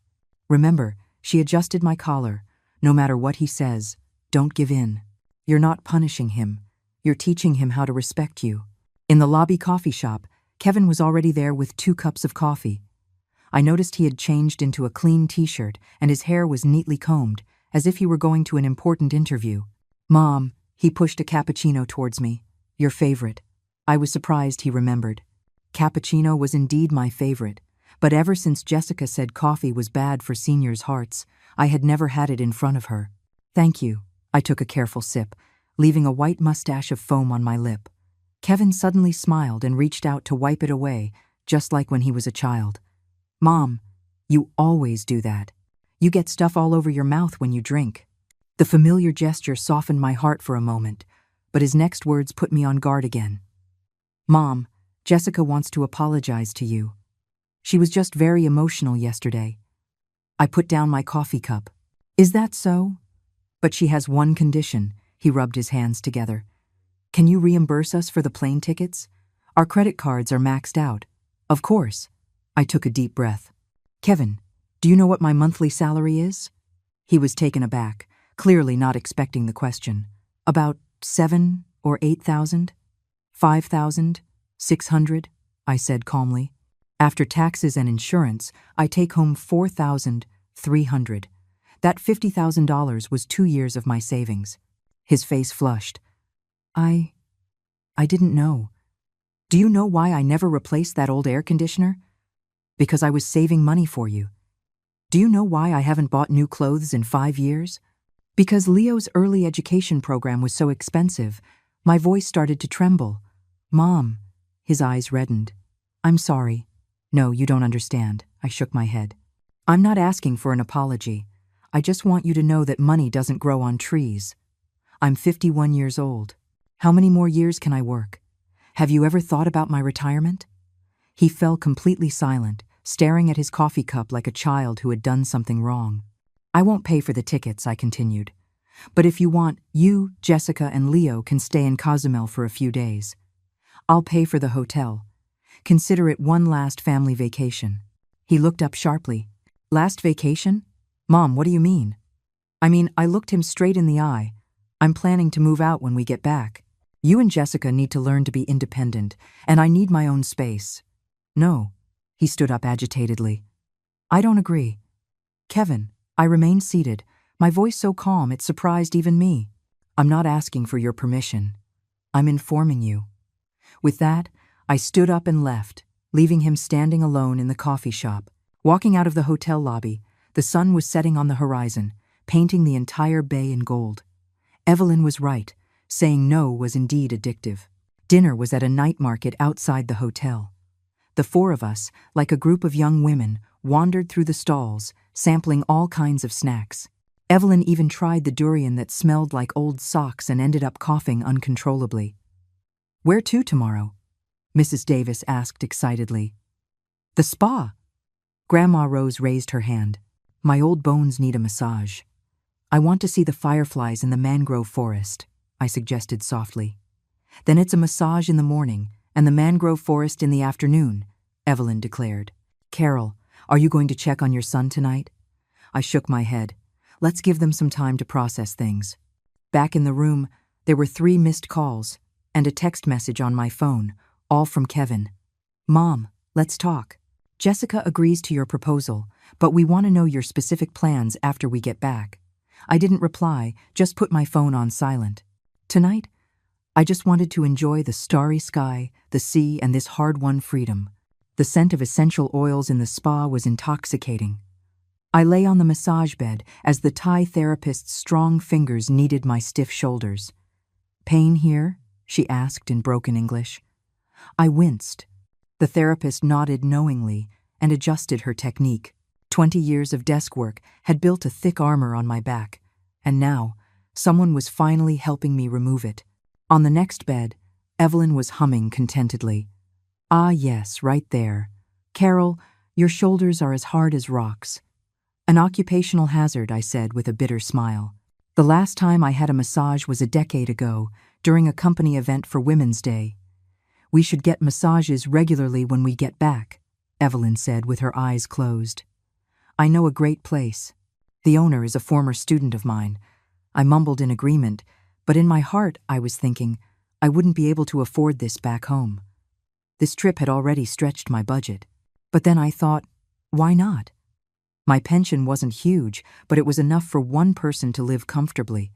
Remember, she adjusted my collar. No matter what he says, don't give in. You're not punishing him. You're teaching him how to respect you. In the lobby coffee shop, Kevin was already there with 2 cups of coffee. I noticed he had changed into a clean t-shirt and his hair was neatly combed, as if he were going to an important interview. Mom, he pushed a cappuccino towards me. Your favorite. I was surprised he remembered. Cappuccino was indeed my favorite, but ever since Jessica said coffee was bad for seniors' hearts, I had never had it in front of her. Thank you. I took a careful sip, leaving a white mustache of foam on my lip. Kevin suddenly smiled and reached out to wipe it away, just like when he was a child. Mom, you always do that. You get stuff all over your mouth when you drink. The familiar gesture softened my heart for a moment, but his next words put me on guard again. Mom, Jessica wants to apologize to you. She was just very emotional yesterday. I put down my coffee cup. Is that so? But she has one condition. He rubbed his hands together. Can you reimburse us for the plane tickets? Our credit cards are maxed out. Of course. I took a deep breath. Kevin, do you know what my monthly salary is? He was taken aback, clearly not expecting the question. About 7 or 8,000? 5,600? I said calmly. After taxes and insurance, I take home 4,300. That $50,000 was 2 years of my savings. His face flushed. I didn't know. Do you know why I never replaced that old air conditioner? Because I was saving money for you. Do you know why I haven't bought new clothes in 5 years? Because Leo's early education program was so expensive. My voice started to tremble. Mom, his eyes reddened. I'm sorry. No, you don't understand. I shook my head. I'm not asking for an apology. I just want you to know that money doesn't grow on trees. I'm 51 years old. How many more years can I work? Have you ever thought about my retirement? He fell completely silent, staring at his coffee cup like a child who had done something wrong. I won't pay for the tickets, I continued. But if you want, you, Jessica, and Leo can stay in Cozumel for a few days. I'll pay for the hotel. Consider it one last family vacation. He looked up sharply. Last vacation? Mom, what do you mean? I looked him straight in the eye. I'm planning to move out when we get back. You and Jessica need to learn to be independent, and I need my own space. No. He stood up agitatedly. I don't agree. Kevin, I remained seated, my voice so calm it surprised even me. I'm not asking for your permission. I'm informing you. With that, I stood up and left, leaving him standing alone in the coffee shop. Walking out of the hotel lobby, the sun was setting on the horizon, painting the entire bay in gold. Evelyn was right. Saying no was indeed addictive. Dinner was at a night market outside the hotel. The 4 of us, like a group of young women, wandered through the stalls, sampling all kinds of snacks. Evelyn even tried the durian that smelled like old socks and ended up coughing uncontrollably. Where to tomorrow? Mrs. Davis asked excitedly. The spa. Grandma Rose raised her hand. My old bones need a massage. I want to see the fireflies in the mangrove forest, I suggested softly. Then it's a massage in the morning and the mangrove forest in the afternoon, Evelyn declared. Carol, are you going to check on your son tonight? I shook my head. Let's give them some time to process things. Back in the room, there were 3 missed calls and a text message on my phone, all from Kevin. Mom, let's talk. Jessica agrees to your proposal, but we want to know your specific plans after we get back. I didn't reply, just put my phone on silent. Tonight, I just wanted to enjoy the starry sky, the sea, and this hard-won freedom. The scent of essential oils in the spa was intoxicating. I lay on the massage bed as the Thai therapist's strong fingers kneaded my stiff shoulders. Pain here? She asked in broken English. I winced. The therapist nodded knowingly and adjusted her technique. 20 years of desk work had built a thick armor on my back, and now, someone was finally helping me remove it. On the next bed, Evelyn was humming contentedly. Ah, yes, right there. Carol, your shoulders are as hard as rocks. An occupational hazard, I said with a bitter smile. The last time I had a massage was a decade ago, during a company event for Women's Day. We should get massages regularly when we get back, Evelyn said with her eyes closed. I know a great place. The owner is a former student of mine. I mumbled in agreement, but in my heart I was thinking, I wouldn't be able to afford this back home. This trip had already stretched my budget. But then I thought, why not? My pension wasn't huge, but it was enough for one person to live comfortably.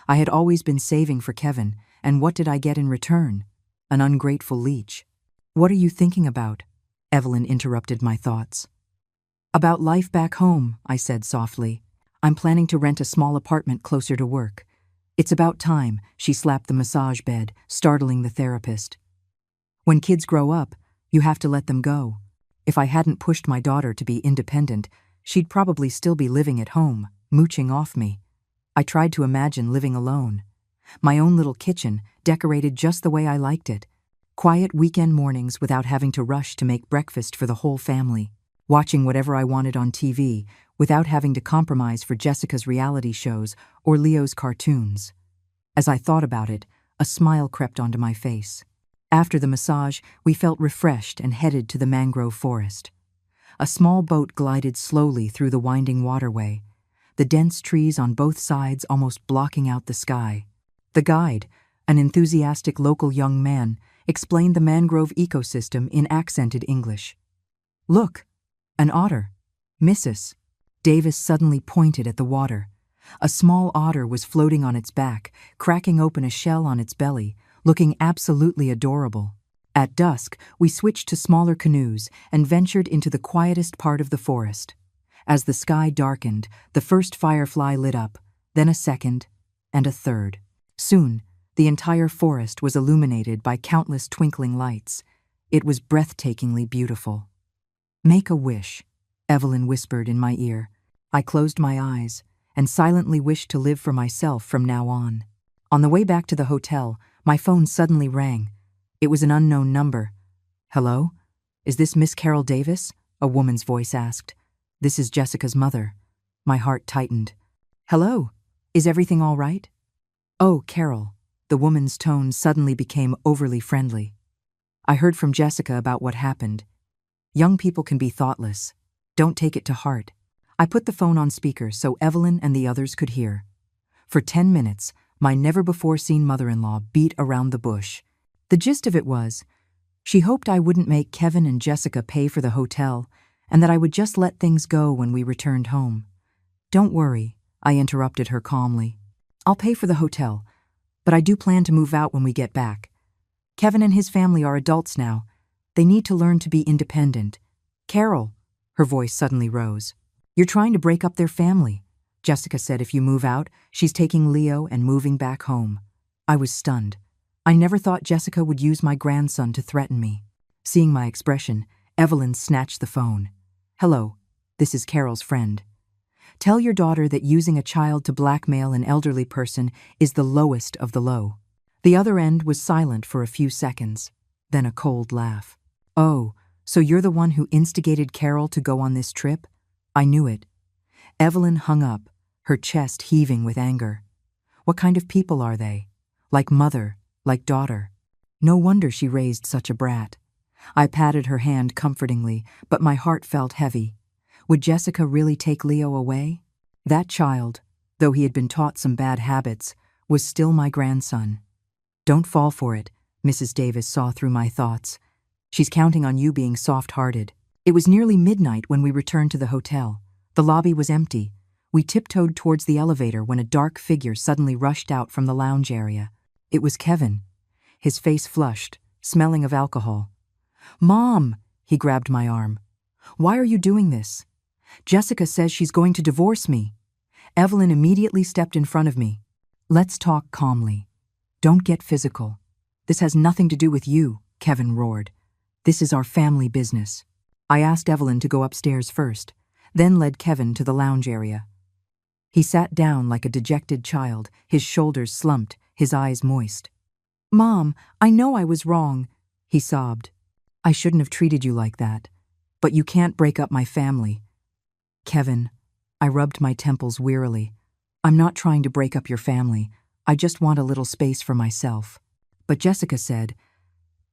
I had always been saving for Kevin, and what did I get in return? An ungrateful leech. What are you thinking about? Evelyn interrupted my thoughts. About life back home, I said softly. I'm planning to rent a small apartment closer to work. It's about time, she slapped the massage bed, startling the therapist. When kids grow up, you have to let them go. If I hadn't pushed my daughter to be independent, she'd probably still be living at home, mooching off me. I tried to imagine living alone. My own little kitchen, decorated just the way I liked it. Quiet weekend mornings without having to rush to make breakfast for the whole family. Watching whatever I wanted on TV without having to compromise for Jessica's reality shows or Leo's cartoons. As I thought about it, a smile crept onto my face. After the massage, we felt refreshed and headed to the mangrove forest. A small boat glided slowly through the winding waterway, the dense trees on both sides almost blocking out the sky. The guide, an enthusiastic local young man, explained the mangrove ecosystem in accented English. Look, an otter. Missus. Davis suddenly pointed at the water. A small otter was floating on its back, cracking open a shell on its belly, looking absolutely adorable. At dusk, we switched to smaller canoes and ventured into the quietest part of the forest. As the sky darkened, the first firefly lit up, then a second, and a third. Soon, the entire forest was illuminated by countless twinkling lights. It was breathtakingly beautiful. Make a wish, Evelyn whispered in my ear. I closed my eyes and silently wished to live for myself from now on. On the way back to the hotel, my phone suddenly rang. It was an unknown number. Hello? Is this Miss Carol Davis? A woman's voice asked. This is Jessica's mother. My heart tightened. Hello? Is everything all right? Oh, Carol. The woman's tone suddenly became overly friendly. I heard from Jessica about what happened. Young people can be thoughtless. Don't take it to heart. I put the phone on speaker so Evelyn and the others could hear. For 10 minutes, my never-before-seen mother-in-law beat around the bush. The gist of it was, she hoped I wouldn't make Kevin and Jessica pay for the hotel, and that I would just let things go when we returned home. Don't worry, I interrupted her calmly. I'll pay for the hotel, but I do plan to move out when we get back. Kevin and his family are adults now. They need to learn to be independent. Carol, her voice suddenly rose. You're trying to break up their family. Jessica said if you move out, she's taking Leo and moving back home. I was stunned. I never thought Jessica would use my grandson to threaten me. Seeing my expression, Evelyn snatched the phone. Hello, this is Carol's friend. Tell your daughter that using a child to blackmail an elderly person is the lowest of the low. The other end was silent for a few seconds, then a cold laugh. Oh, so you're the one who instigated Carol to go on this trip? I knew it. Evelyn hung up, her chest heaving with anger. What kind of people are they? Like mother, like daughter. No wonder she raised such a brat. I patted her hand comfortingly, but my heart felt heavy. Would Jessica really take Leo away? That child, though he had been taught some bad habits, was still my grandson. Don't fall for it, Mrs. Davis saw through my thoughts. She's counting on you being soft-hearted. It was nearly midnight when we returned to the hotel. The lobby was empty. We tiptoed towards the elevator when a dark figure suddenly rushed out from the lounge area. It was Kevin. His face flushed, smelling of alcohol. Mom, he grabbed my arm. Why are you doing this? Jessica says she's going to divorce me. Evelyn immediately stepped in front of me. Let's talk calmly. Don't get physical. This has nothing to do with you, Kevin roared. This is our family business. I asked Evelyn to go upstairs first, then led Kevin to the lounge area. He sat down like a dejected child, his shoulders slumped, his eyes moist. Mom, I know I was wrong, he sobbed. I shouldn't have treated you like that. But you can't break up my family. Kevin, I rubbed my temples wearily. I'm not trying to break up your family. I just want a little space for myself. But Jessica said,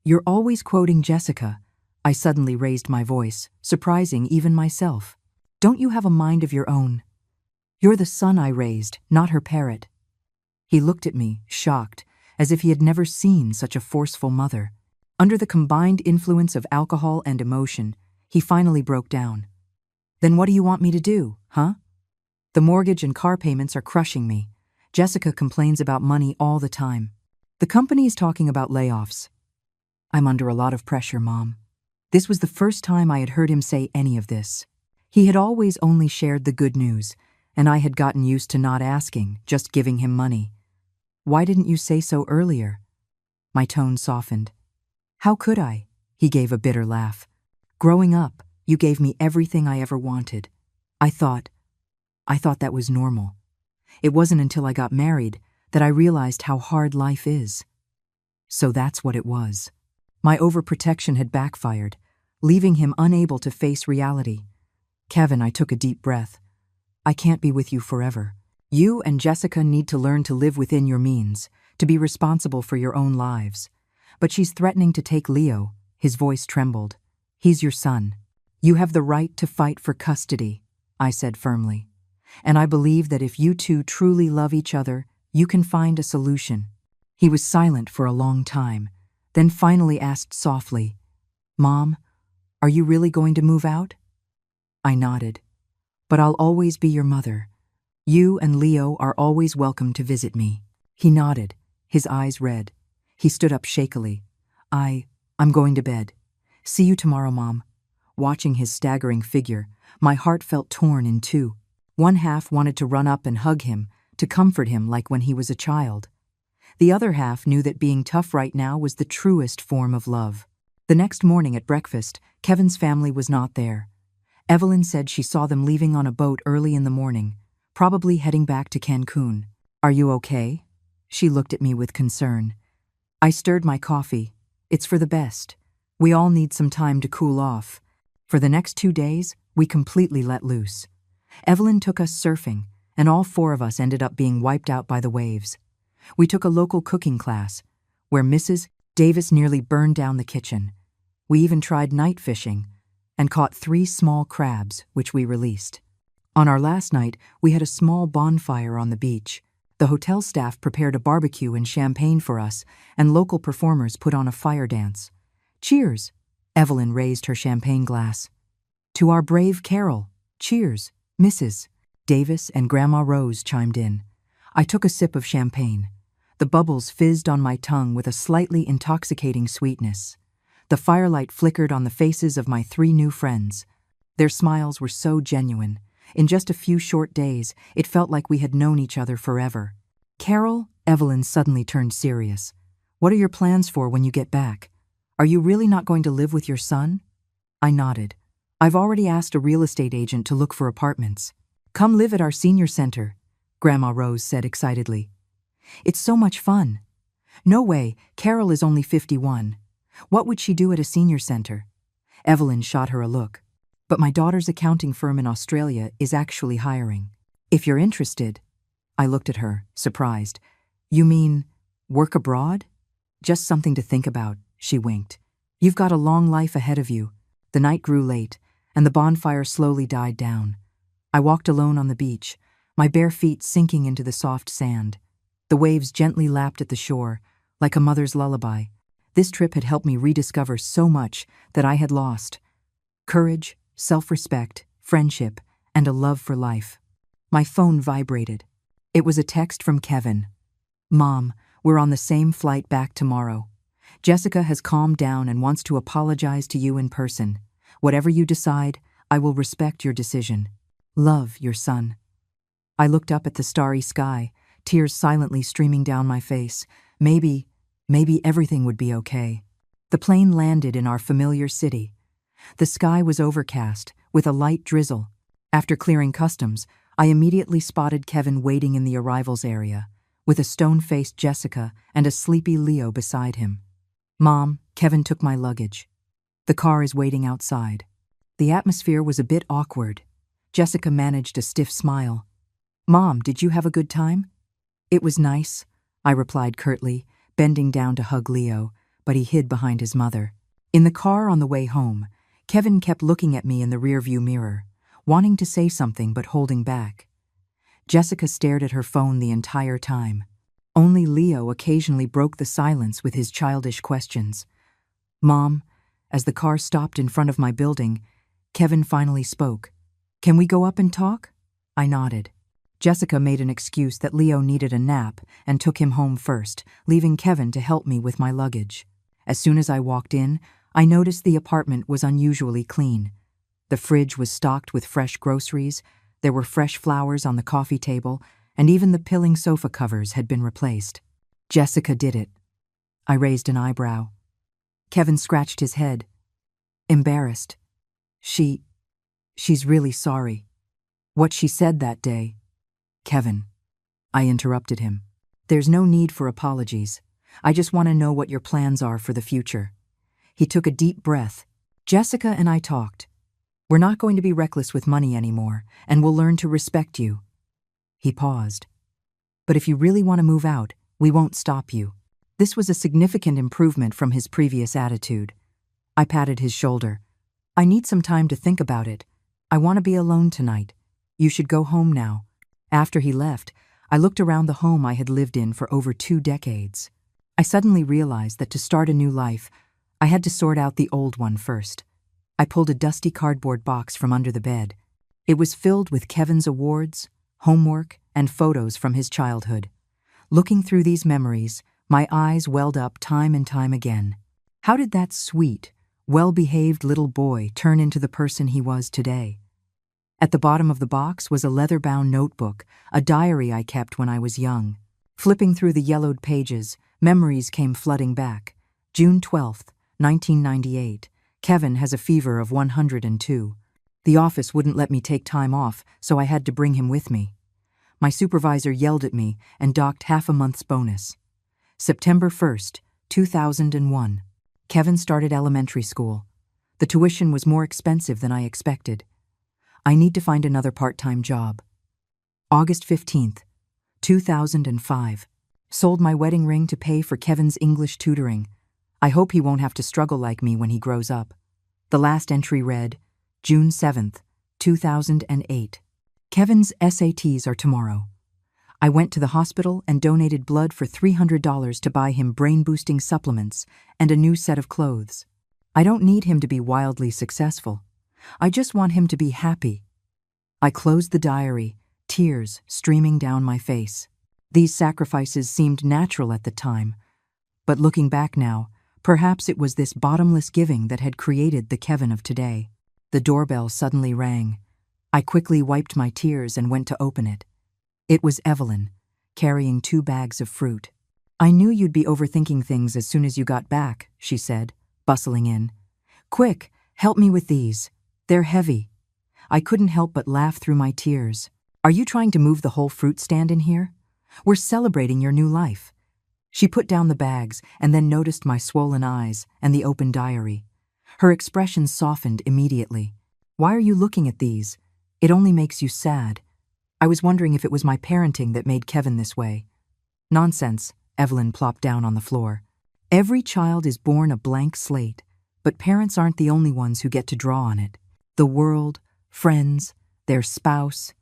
You're always quoting Jessica. I suddenly raised my voice, surprising even myself. Don't you have a mind of your own? You're the son I raised, not her parrot. He looked at me, shocked, as if he had never seen such a forceful mother. Under the combined influence of alcohol and emotion, he finally broke down. Then what do you want me to do, huh? The mortgage and car payments are crushing me. Jessica complains about money all the time. The company is talking about layoffs. I'm under a lot of pressure, Mom. This was the first time I had heard him say any of this. He had always only shared the good news, and I had gotten used to not asking, just giving him money. Why didn't you say so earlier? My tone softened. How could I? He gave a bitter laugh. Growing up, you gave me everything I ever wanted. I thought that was normal. It wasn't until I got married that I realized how hard life is. So that's what it was. My overprotection had backfired, leaving him unable to face reality. Kevin, I took a deep breath. I can't be with you forever. You and Jessica need to learn to live within your means, to be responsible for your own lives. But she's threatening to take Leo. His voice trembled. He's your son. You have the right to fight for custody, I said firmly. And I believe that if you two truly love each other, you can find a solution. He was silent for a long time, then finally asked softly, Mom, are you really going to move out? I nodded. But I'll always be your mother. You and Leo are always welcome to visit me. He nodded, his eyes red. He stood up shakily. I'm going to bed. See you tomorrow, Mom. Watching his staggering figure, my heart felt torn in two. One half wanted to run up and hug him, to comfort him like when he was a child. The other half knew that being tough right now was the truest form of love. The next morning at breakfast, Kevin's family was not there. Evelyn said she saw them leaving on a boat early in the morning, probably heading back to Cancun. Are you okay? She looked at me with concern. I stirred my coffee. It's for the best. We all need some time to cool off. For the next 2 days, we completely let loose. Evelyn took us surfing, and all 4 of us ended up being wiped out by the waves. We took a local cooking class, where Mrs. Davis nearly burned down the kitchen. We even tried night fishing, and caught 3 small crabs, which we released. On our last night, we had a small bonfire on the beach. The hotel staff prepared a barbecue and champagne for us, and local performers put on a fire dance. Cheers! Evelyn raised her champagne glass. To our brave Carol. Cheers, Mrs. Davis and Grandma Rose chimed in. I took a sip of champagne. The bubbles fizzed on my tongue with a slightly intoxicating sweetness. The firelight flickered on the faces of my 3 new friends. Their smiles were so genuine. In just a few short days, it felt like we had known each other forever. Carol, Evelyn suddenly turned serious. What are your plans for when you get back? Are you really not going to live with your son? I nodded. I've already asked a real estate agent to look for apartments. Come live at our senior center, Grandma Rose said excitedly. It's so much fun. No way, Carol is only 51. What would she do at a senior center? Evelyn shot her a look. But my daughter's accounting firm in Australia is actually hiring. If you're interested. I looked at her, surprised. You mean work abroad? Just something to think about, she winked. You've got a long life ahead of you. The night grew late, and the bonfire slowly died down. I walked alone on the beach, my bare feet sinking into the soft sand. The waves gently lapped at the shore, like a mother's lullaby. This trip had helped me rediscover so much that I had lost. Courage, self-respect, friendship, and a love for life. My phone vibrated. It was a text from Kevin. Mom, we're on the same flight back tomorrow. Jessica has calmed down and wants to apologize to you in person. Whatever you decide, I will respect your decision. Love, your son. I looked up at the starry sky, tears silently streaming down my face. Maybe everything would be okay. The plane landed in our familiar city. The sky was overcast, with a light drizzle. After clearing customs, I immediately spotted Kevin waiting in the arrivals area, with a stone-faced Jessica and a sleepy Leo beside him. Mom, Kevin took my luggage. The car is waiting outside. The atmosphere was a bit awkward. Jessica managed a stiff smile. Mom, did you have a good time? It was nice, I replied curtly, bending down to hug Leo, but he hid behind his mother. In the car on the way home, Kevin kept looking at me in the rearview mirror, wanting to say something but holding back. Jessica stared at her phone the entire time. Only Leo occasionally broke the silence with his childish questions. Mom, as the car stopped in front of my building, Kevin finally spoke. Can we go up and talk? I nodded. Jessica made an excuse that Leo needed a nap and took him home first, leaving Kevin to help me with my luggage. As soon as I walked in, I noticed the apartment was unusually clean. The fridge was stocked with fresh groceries, there were fresh flowers on the coffee table, and even the pilling sofa covers had been replaced. Jessica did it. I raised an eyebrow. Kevin scratched his head. Embarrassed. She's really sorry. What she said that day. Kevin. I interrupted him. There's no need for apologies. I just want to know what your plans are for the future. He took a deep breath. Jessica and I talked. We're not going to be reckless with money anymore, and we'll learn to respect you. He paused. But if you really want to move out, we won't stop you. This was a significant improvement from his previous attitude. I patted his shoulder. I need some time to think about it. I want to be alone tonight. You should go home now. After he left, I looked around the home I had lived in for over 2 decades. I suddenly realized that to start a new life, I had to sort out the old one first. I pulled a dusty cardboard box from under the bed. It was filled with Kevin's awards, homework, and photos from his childhood. Looking through these memories, my eyes welled up time and time again. How did that sweet, well-behaved little boy turn into the person he was today? At the bottom of the box was a leather-bound notebook, a diary I kept when I was young. Flipping through the yellowed pages, memories came flooding back. June 12th, 1998. Kevin has a fever of 102. The office wouldn't let me take time off, so I had to bring him with me. My supervisor yelled at me and docked half a month's bonus. September 1st, 2001. Kevin started elementary school. The tuition was more expensive than I expected. I need to find another part-time job. August 15th, 2005. Sold my wedding ring to pay for Kevin's English tutoring. I hope he won't have to struggle like me when he grows up. The last entry read, June 7th, 2008. Kevin's SATs are tomorrow. I went to the hospital and donated blood for $300 to buy him brain-boosting supplements and a new set of clothes. I don't need him to be wildly successful. I just want him to be happy. I closed the diary, tears streaming down my face. These sacrifices seemed natural at the time, but looking back now, perhaps it was this bottomless giving that had created the Kevin of today. The doorbell suddenly rang. I quickly wiped my tears and went to open it. It was Evelyn, carrying 2 bags of fruit. I knew you'd be overthinking things as soon as you got back, she said, bustling in. Quick, help me with these. They're heavy. I couldn't help but laugh through my tears. Are you trying to move the whole fruit stand in here? We're celebrating your new life. She put down the bags and then noticed my swollen eyes and the open diary. Her expression softened immediately. Why are you looking at these? It only makes you sad. I was wondering if it was my parenting that made Kevin this way. Nonsense, Evelyn plopped down on the floor. Every child is born a blank slate, but parents aren't the only ones who get to draw on it. The world, friends, their spouse.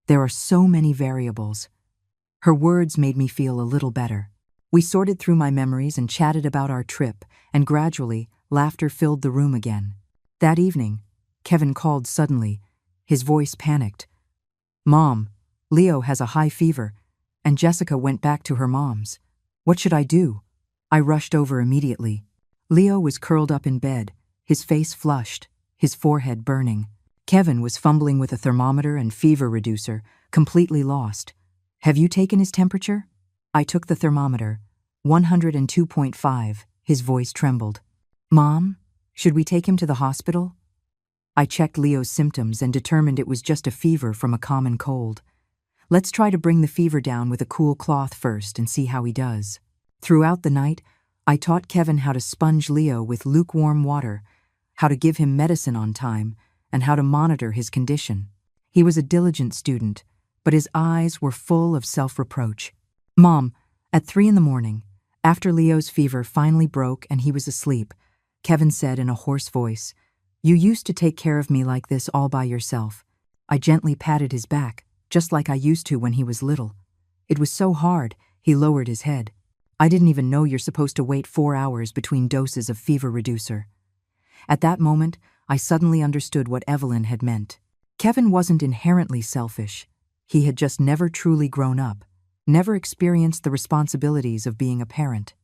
There are so many variables. Her words made me feel a little better. We sorted through my memories and chatted about our trip, and gradually, laughter filled the room again. That evening, Kevin called suddenly, his voice panicked. Mom, Leo has a high fever, and Jessica went back to her mom's. What should I do? I rushed over immediately. Leo was curled up in bed, his face flushed, his forehead burning. Kevin was fumbling with a thermometer and fever reducer, completely lost. Have you taken his temperature? I took the thermometer. 102.5, his voice trembled. Mom, should we take him to the hospital? I checked Leo's symptoms and determined it was just a fever from a common cold. Let's try to bring the fever down with a cool cloth first and see how he does. Throughout the night, I taught Kevin how to sponge Leo with lukewarm water. how to give him medicine on time, and how to monitor his condition. He was a diligent student, but his eyes were full of self-reproach. "Mom," at 3 in the morning, after Leo's fever finally broke and he was asleep, Kevin said in a hoarse voice, "You used to take care of me like this all by yourself." I gently patted his back, just like I used to when he was little. It was so hard, he lowered his head. "I didn't even know you're supposed to wait 4 hours between doses of fever reducer." At that moment, I suddenly understood what Evelyn had meant. Kevin wasn't inherently selfish. He had just never truly grown up, never experienced the responsibilities of being a parent.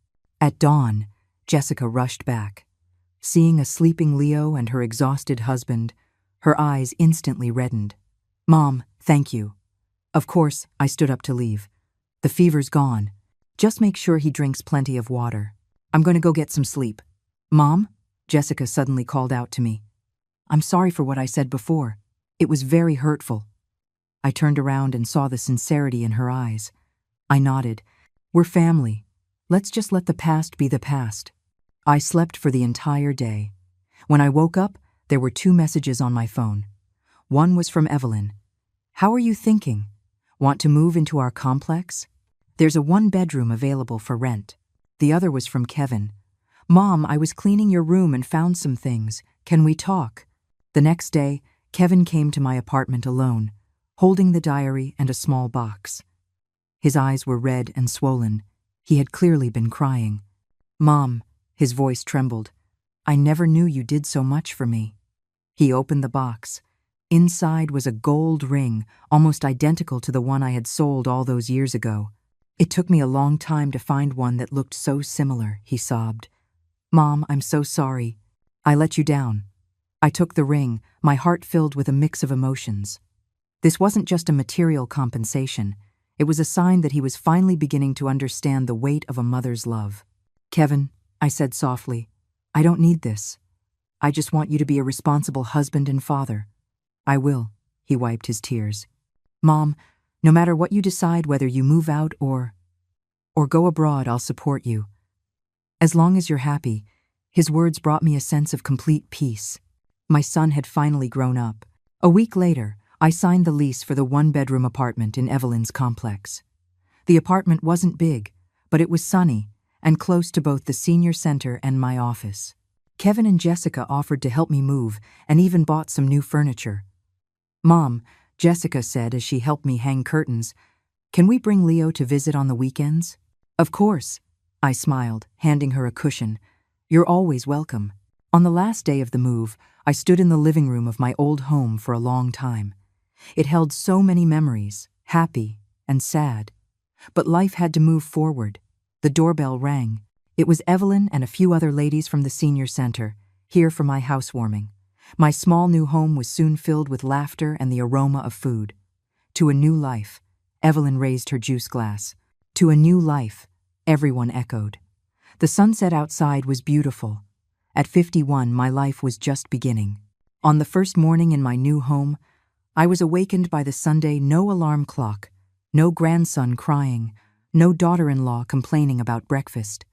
At dawn, Jessica rushed back. Seeing a sleeping Leo and her exhausted husband, her eyes instantly reddened. "Mom, thank you." Of course, I stood up to leave. "The fever's gone. Just make sure he drinks plenty of water. I'm going to go get some sleep." "Mom?" Jessica suddenly called out to me. "I'm sorry for what I said before. It was very hurtful." I turned around and saw the sincerity in her eyes. I nodded. "We're family. Let's just let the past be the past." I slept for the entire day. When I woke up, there were 2 messages on my phone. One was from Evelyn. "How are you thinking? Want to move into our complex? There's a 1-bedroom available for rent." The other was from Kevin. "Mom, I was cleaning your room and found some things. Can we talk?" The next day, Kevin came to my apartment alone, holding the diary and a small box. His eyes were red and swollen. He had clearly been crying. "Mom," his voice trembled, "I never knew you did so much for me." He opened the box. Inside was a gold ring, almost identical to the one I had sold all those years ago. "It took me a long time to find one that looked so similar," he sobbed. "Mom, I'm so sorry. I let you down." I took the ring, my heart filled with a mix of emotions. This wasn't just a material compensation. It was a sign that he was finally beginning to understand the weight of a mother's love. "Kevin," I said softly, "I don't need this. I just want you to be a responsible husband and father." "I will," he wiped his tears. "Mom, no matter what you decide, whether you move out or go abroad, I'll support you. As long as you're happy." His words brought me a sense of complete peace. My son had finally grown up. A week later, I signed the lease for the 1-bedroom apartment in Evelyn's complex. The apartment wasn't big, but it was sunny and close to both the senior center and my office. Kevin and Jessica offered to help me move and even bought some new furniture. "Mom," Jessica said as she helped me hang curtains, "can we bring Leo to visit on the weekends?" "Of course," I smiled, handing her a cushion. "You're always welcome." On the last day of the move, I stood in the living room of my old home for a long time. It held so many memories, happy and sad. But life had to move forward. The doorbell rang. It was Evelyn and a few other ladies from the senior center, here for my housewarming. My small new home was soon filled with laughter and the aroma of food. "To a new life," Evelyn raised her juice glass. "To a new life," everyone echoed. The sunset outside was beautiful. At 51, my life was just beginning. On the first morning in my new home, I was awakened by the Sunday no-alarm clock, no grandson crying, no daughter-in-law complaining about breakfast,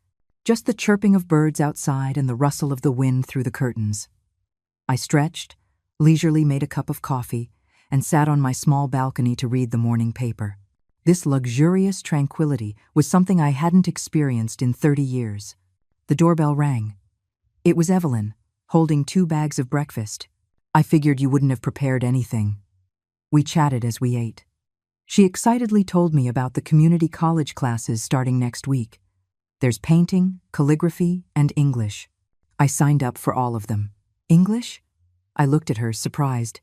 just the chirping of birds outside and the rustle of the wind through the curtains. I stretched, leisurely made a cup of coffee, and sat on my small balcony to read the morning paper. This luxurious tranquility was something I hadn't experienced in 30 years. The doorbell rang. It was Evelyn, holding 2 bags of breakfast. "I figured you wouldn't have prepared anything." We chatted as we ate. She excitedly told me about the community college classes starting next week. There's painting, calligraphy, and English. I signed up for all of them. "English?" I looked at her, surprised.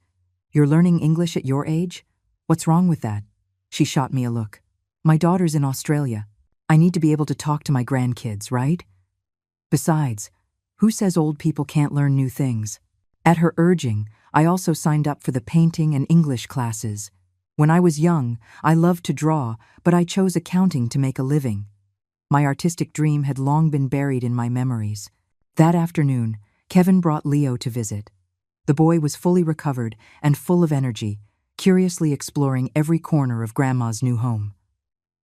"You're learning English at your age? What's wrong with that?" She shot me a look. "My daughter's in Australia. I need to be able to talk to my grandkids, right? Besides, who says old people can't learn new things?" At her urging, I also signed up for the painting and English classes. When I was young, I loved to draw, but I chose accounting to make a living. My artistic dream had long been buried in my memories. That afternoon, Kevin brought Leo to visit. The boy was fully recovered and full of energy, curiously exploring every corner of Grandma's new home.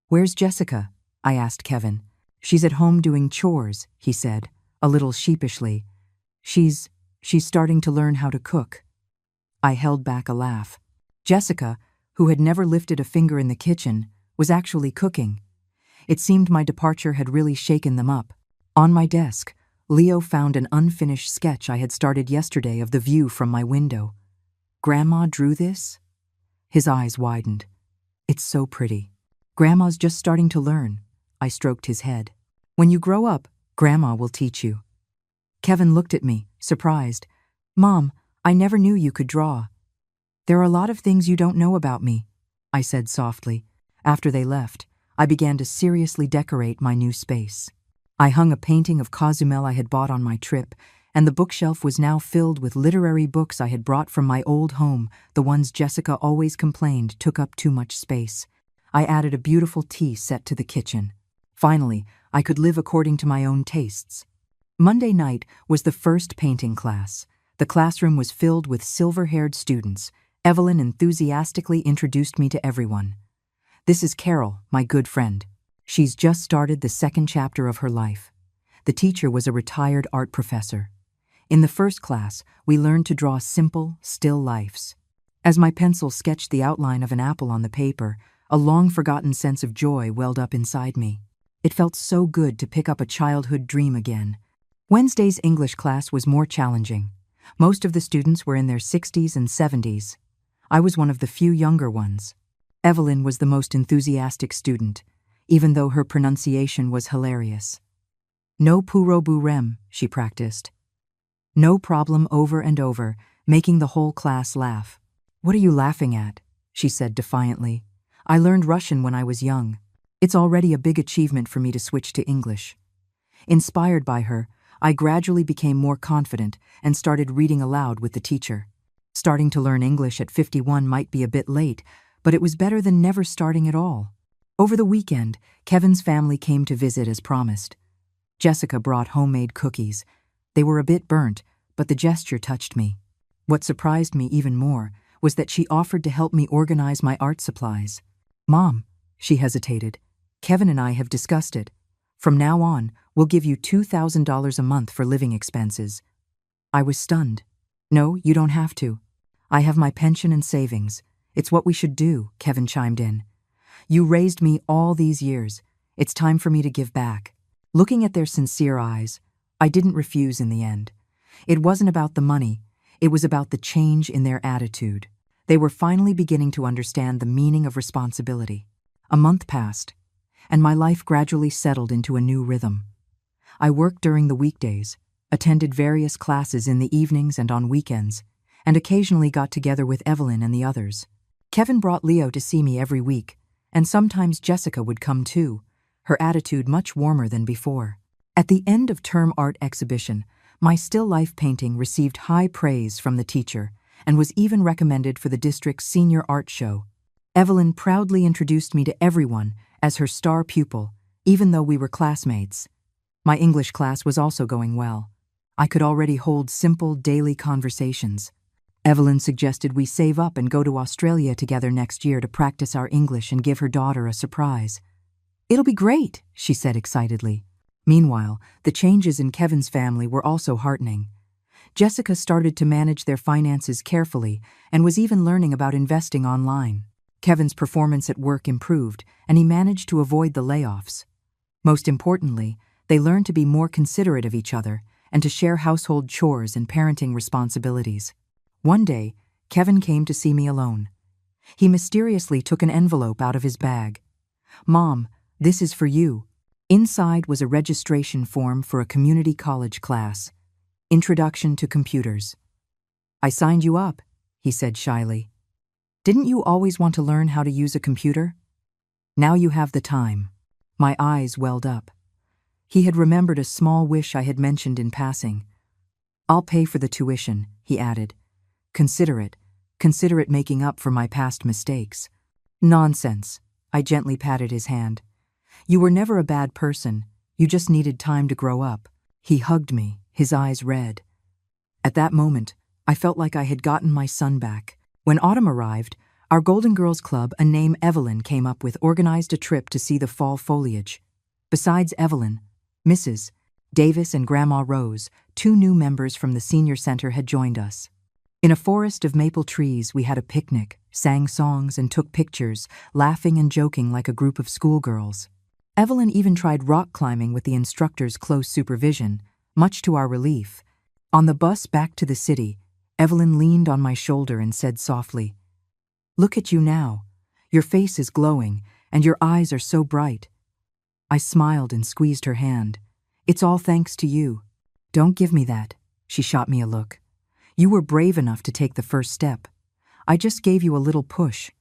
"Where's Jessica?" I asked Kevin. "She's at home doing chores," he said, a little sheepishly. She's She's starting to learn how to cook." I held back a laugh. Jessica, who had never lifted a finger in the kitchen, was actually cooking. It seemed my departure had really shaken them up. On my desk, Leo found an unfinished sketch I had started yesterday of the view from my window. "Grandma drew this?" His eyes widened. "It's so pretty. Grandma's just starting to learn." I stroked his head. "When you grow up, Grandma will teach you." Kevin looked at me, surprised. "Mom, I never knew you could draw." "There are a lot of things you don't know about me," I said softly. After they left, I began to seriously decorate my new space. I hung a painting of Cozumel I had bought on my trip, and the bookshelf was now filled with literary books I had brought from my old home, the ones Jessica always complained took up too much space. I added a beautiful tea set to the kitchen. Finally, I could live according to my own tastes. Monday night was the first painting class. The classroom was filled with silver-haired students. Evelyn enthusiastically introduced me to everyone. "This is Carol, my good friend. She's just started the second chapter of her life." The teacher was a retired art professor. In the first class, we learned to draw simple, still lifes. As my pencil sketched the outline of an apple on the paper, a long-forgotten sense of joy welled up inside me. It felt so good to pick up a childhood dream again. Wednesday's English class was more challenging. Most of the students were in their 60s and 70s. I was one of the few younger ones. Evelyn was the most enthusiastic student, even though her pronunciation was hilarious. "No puro burem," she practiced. No problem over and over, making the whole class laugh. "What are you laughing at?" she said defiantly. "I learned Russian when I was young. It's already a big achievement for me to switch to English." Inspired by her, I gradually became more confident and started reading aloud with the teacher. Starting to learn English at 51 might be a bit late, but it was better than never starting at all. Over the weekend, Kevin's family came to visit as promised. Jessica brought homemade cookies. They were a bit burnt, but the gesture touched me. What surprised me even more was that she offered to help me organize my art supplies. "Mom," she hesitated, "Kevin and I have discussed it. From now on, we'll give you $2,000 a month for living expenses." I was stunned. "No, you don't have to. I have my pension and savings. It's what we should do," Kevin chimed in. "You raised me all these years. It's time for me to give back." Looking at their sincere eyes, I didn't refuse in the end. It wasn't about the money. It was about the change in their attitude. They were finally beginning to understand the meaning of responsibility. A month passed, and my life gradually settled into a new rhythm. I worked during the weekdays, attended various classes in the evenings and on weekends, and occasionally got together with Evelyn and the others. Kevin brought Leo to see me every week, and sometimes Jessica would come too, her attitude much warmer than before. At the end of term art exhibition, my still life painting received high praise from the teacher and was even recommended for the district's senior art show. Evelyn proudly introduced me to everyone as her star pupil, even though we were classmates. My English class was also going well. I could already hold simple daily conversations. Evelyn suggested we save up and go to Australia together next year to practice our English and give her daughter a surprise. "It'll be great," she said excitedly. Meanwhile, the changes in Kevin's family were also heartening. Jessica started to manage their finances carefully and was even learning about investing online. Kevin's performance at work improved, and he managed to avoid the layoffs. Most importantly, they learned to be more considerate of each other and to share household chores and parenting responsibilities. One day, Kevin came to see me alone. He mysteriously took an envelope out of his bag. "Mom, this is for you." Inside was a registration form for a community college class. Introduction to Computers. "I signed you up," he said shyly. "Didn't you always want to learn how to use a computer? Now you have the time." My eyes welled up. He had remembered a small wish I had mentioned in passing. "I'll pay for the tuition," he added. Consider it making up for my past mistakes." "Nonsense," I gently patted his hand. "You were never a bad person, you just needed time to grow up." He hugged me, his eyes red. At that moment, I felt like I had gotten my son back. When autumn arrived, our Golden Girls Club, a name Evelyn came up with, organized a trip to see the fall foliage. Besides Evelyn, Mrs. Davis and Grandma Rose, two new members from the senior center, had joined us. In a forest of maple trees, we had a picnic, sang songs, and took pictures, laughing and joking like a group of schoolgirls. Evelyn even tried rock climbing with the instructor's close supervision, much to our relief. On the bus back to the city, Evelyn leaned on my shoulder and said softly, "Look at you now. Your face is glowing, and your eyes are so bright." I smiled and squeezed her hand. "It's all thanks to you." "Don't give me that," she shot me a look. "You were brave enough to take the first step. I just gave you a little push."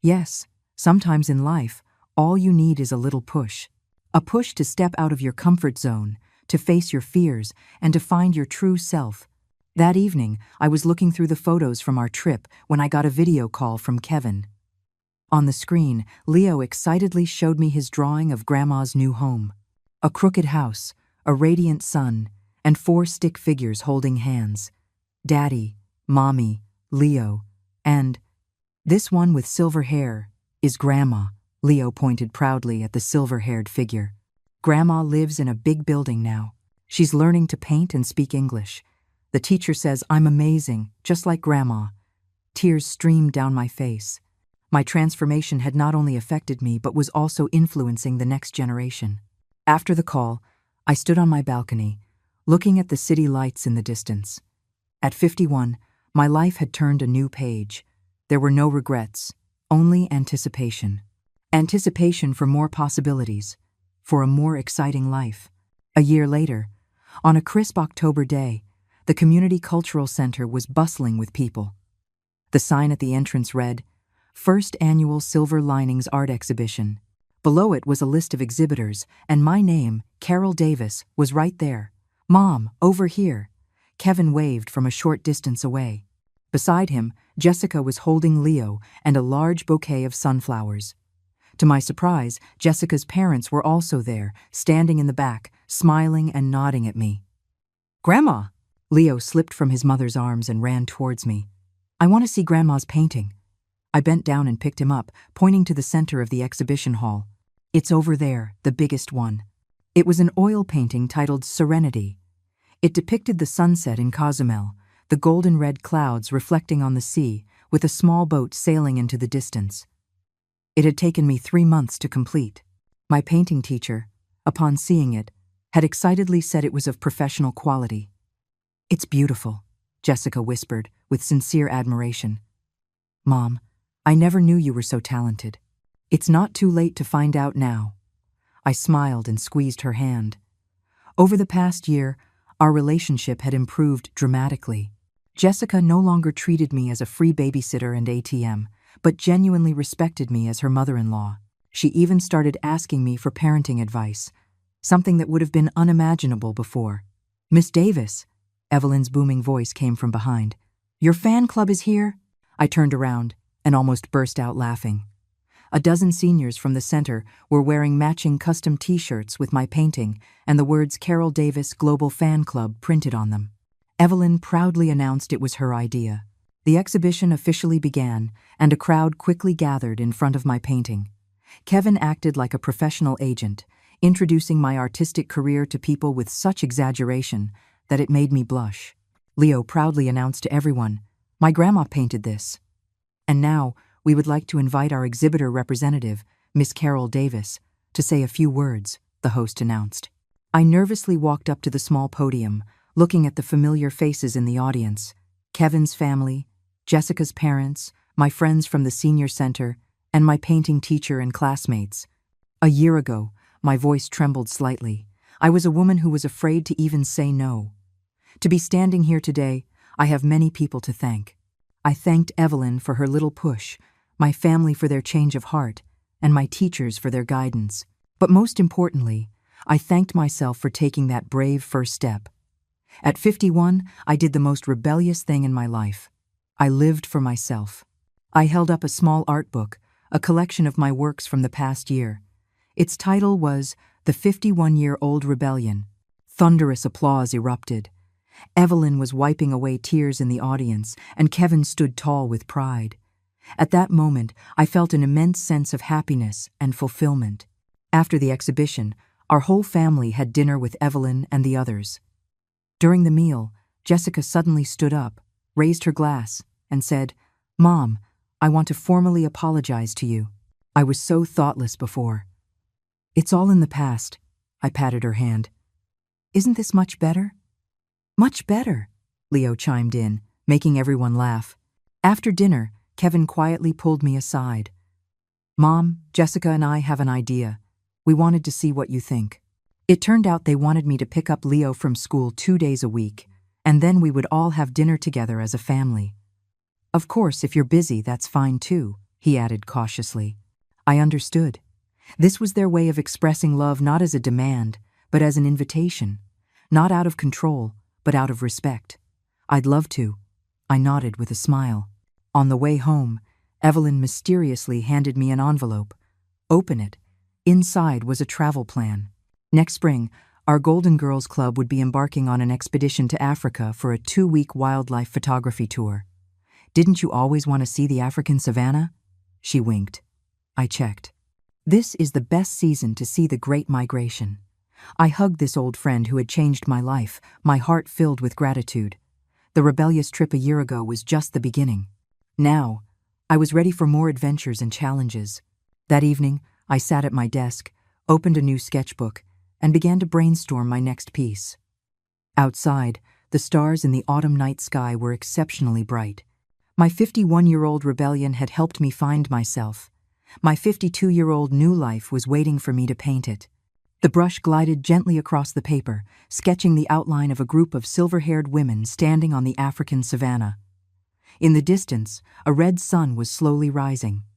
Yes, sometimes in life, all you need is a little push. A push to step out of your comfort zone, to face your fears, and to find your true self. That evening, I was looking through the photos from our trip when I got a video call from Kevin. On the screen, Leo excitedly showed me his drawing of Grandma's new home. A crooked house, a radiant sun, and 4 stick figures holding hands. Daddy, Mommy, Leo, and this one with silver hair is Grandma. Leo pointed proudly at the silver-haired figure. Grandma lives in a big building now. She's learning to paint and speak English. The teacher says I'm amazing, just like Grandma. Tears streamed down my face. My transformation had not only affected me but was also influencing the next generation. After the call, I stood on my balcony, looking at the city lights in the distance. At 51, my life had turned a new page. There were no regrets, only anticipation. Anticipation for more possibilities, for a more exciting life. A year later, on a crisp October day, the Community Cultural Center was bustling with people. The sign at the entrance read, "First Annual Silver Linings Art Exhibition." Below it was a list of exhibitors, and my name, Carol Davis, was right there. "Mom, over here." Kevin waved from a short distance away. Beside him, Jessica was holding Leo and a large bouquet of sunflowers. To my surprise, Jessica's parents were also there, standing in the back, smiling and nodding at me. "Grandma!" Leo slipped from his mother's arms and ran towards me. "I want to see Grandma's painting." I bent down and picked him up, pointing to the center of the exhibition hall. "It's over there, the biggest one." It was an oil painting titled Serenity. It depicted the sunset in Cozumel, the golden-red clouds reflecting on the sea, with a small boat sailing into the distance. It had taken me 3 months to complete. My painting teacher, upon seeing it, had excitedly said it was of professional quality. "It's beautiful," Jessica whispered, with sincere admiration. "Mom, I never knew you were so talented. It's not too late to find out now." I smiled and squeezed her hand. Over the past year, our relationship had improved dramatically. Jessica no longer treated me as a free babysitter and ATM, but genuinely respected me as her mother-in-law. She even started asking me for parenting advice, something that would have been unimaginable before. "Miss Davis," Evelyn's booming voice came from behind. "Your fan club is here?" I turned around and almost burst out laughing. A dozen seniors from the center were wearing matching custom t-shirts with my painting and the words Carol Davis Global Fan Club printed on them. Evelyn proudly announced it was her idea. The exhibition officially began, and a crowd quickly gathered in front of my painting. Kevin acted like a professional agent, introducing my artistic career to people with such exaggeration that it made me blush. Leo proudly announced to everyone, "My grandma painted this." "And now, we would like to invite our exhibitor representative, Miss Carol Davis, to say a few words," the host announced. I nervously walked up to the small podium, looking at the familiar faces in the audience. Kevin's family, Jessica's parents, my friends from the senior center, and my painting teacher and classmates. A year ago, my voice trembled slightly. I was a woman who was afraid to even say no. To be standing here today, I have many people to thank. I thanked Evelyn for her little push, my family for their change of heart, and my teachers for their guidance. But most importantly, I thanked myself for taking that brave first step. At 51, I did the most rebellious thing in my life. I lived for myself. I held up a small art book, a collection of my works from the past year. Its title was The 51-Year-Old Rebellion. Thunderous applause erupted. Evelyn was wiping away tears in the audience, and Kevin stood tall with pride. At that moment, I felt an immense sense of happiness and fulfillment. After the exhibition, Our whole family had dinner with Evelyn and the others. During the meal, Jessica suddenly stood up, raised her glass, and said, "Mom, I want to formally apologize to you. I was so thoughtless before." "It's all in the past," I patted her hand. "Isn't this much better?" "Much better," Leo chimed in, making everyone laugh. After dinner, Kevin quietly pulled me aside. "Mom, Jessica and I have an idea. We wanted to see what you think." It turned out they wanted me to pick up Leo from school 2 days a week, and then we would all have dinner together as a family. "Of course, if you're busy, that's fine too," he added cautiously. I understood. This was their way of expressing love not as a demand, but as an invitation. Not out of control, but out of respect. "I'd love to." I nodded with a smile. On the way home, Evelyn mysteriously handed me an envelope. "Open it." Inside was a travel plan. Next spring, our Golden Girls Club would be embarking on an expedition to Africa for a 2-week wildlife photography tour. "Didn't you always want to see the African savanna?" She winked. I checked. "This is the best season to see the Great Migration." I hugged this old friend who had changed my life, my heart filled with gratitude. The rebellious trip a year ago was just the beginning. Now, I was ready for more adventures and challenges. That evening, I sat at my desk, opened a new sketchbook, and began to brainstorm my next piece. Outside, the stars in the autumn night sky were exceptionally bright. My 51-year-old rebellion had helped me find myself. My 52-year-old new life was waiting for me to paint it. The brush glided gently across the paper, sketching the outline of a group of silver-haired women standing on the African savanna. In the distance, a red sun was slowly rising.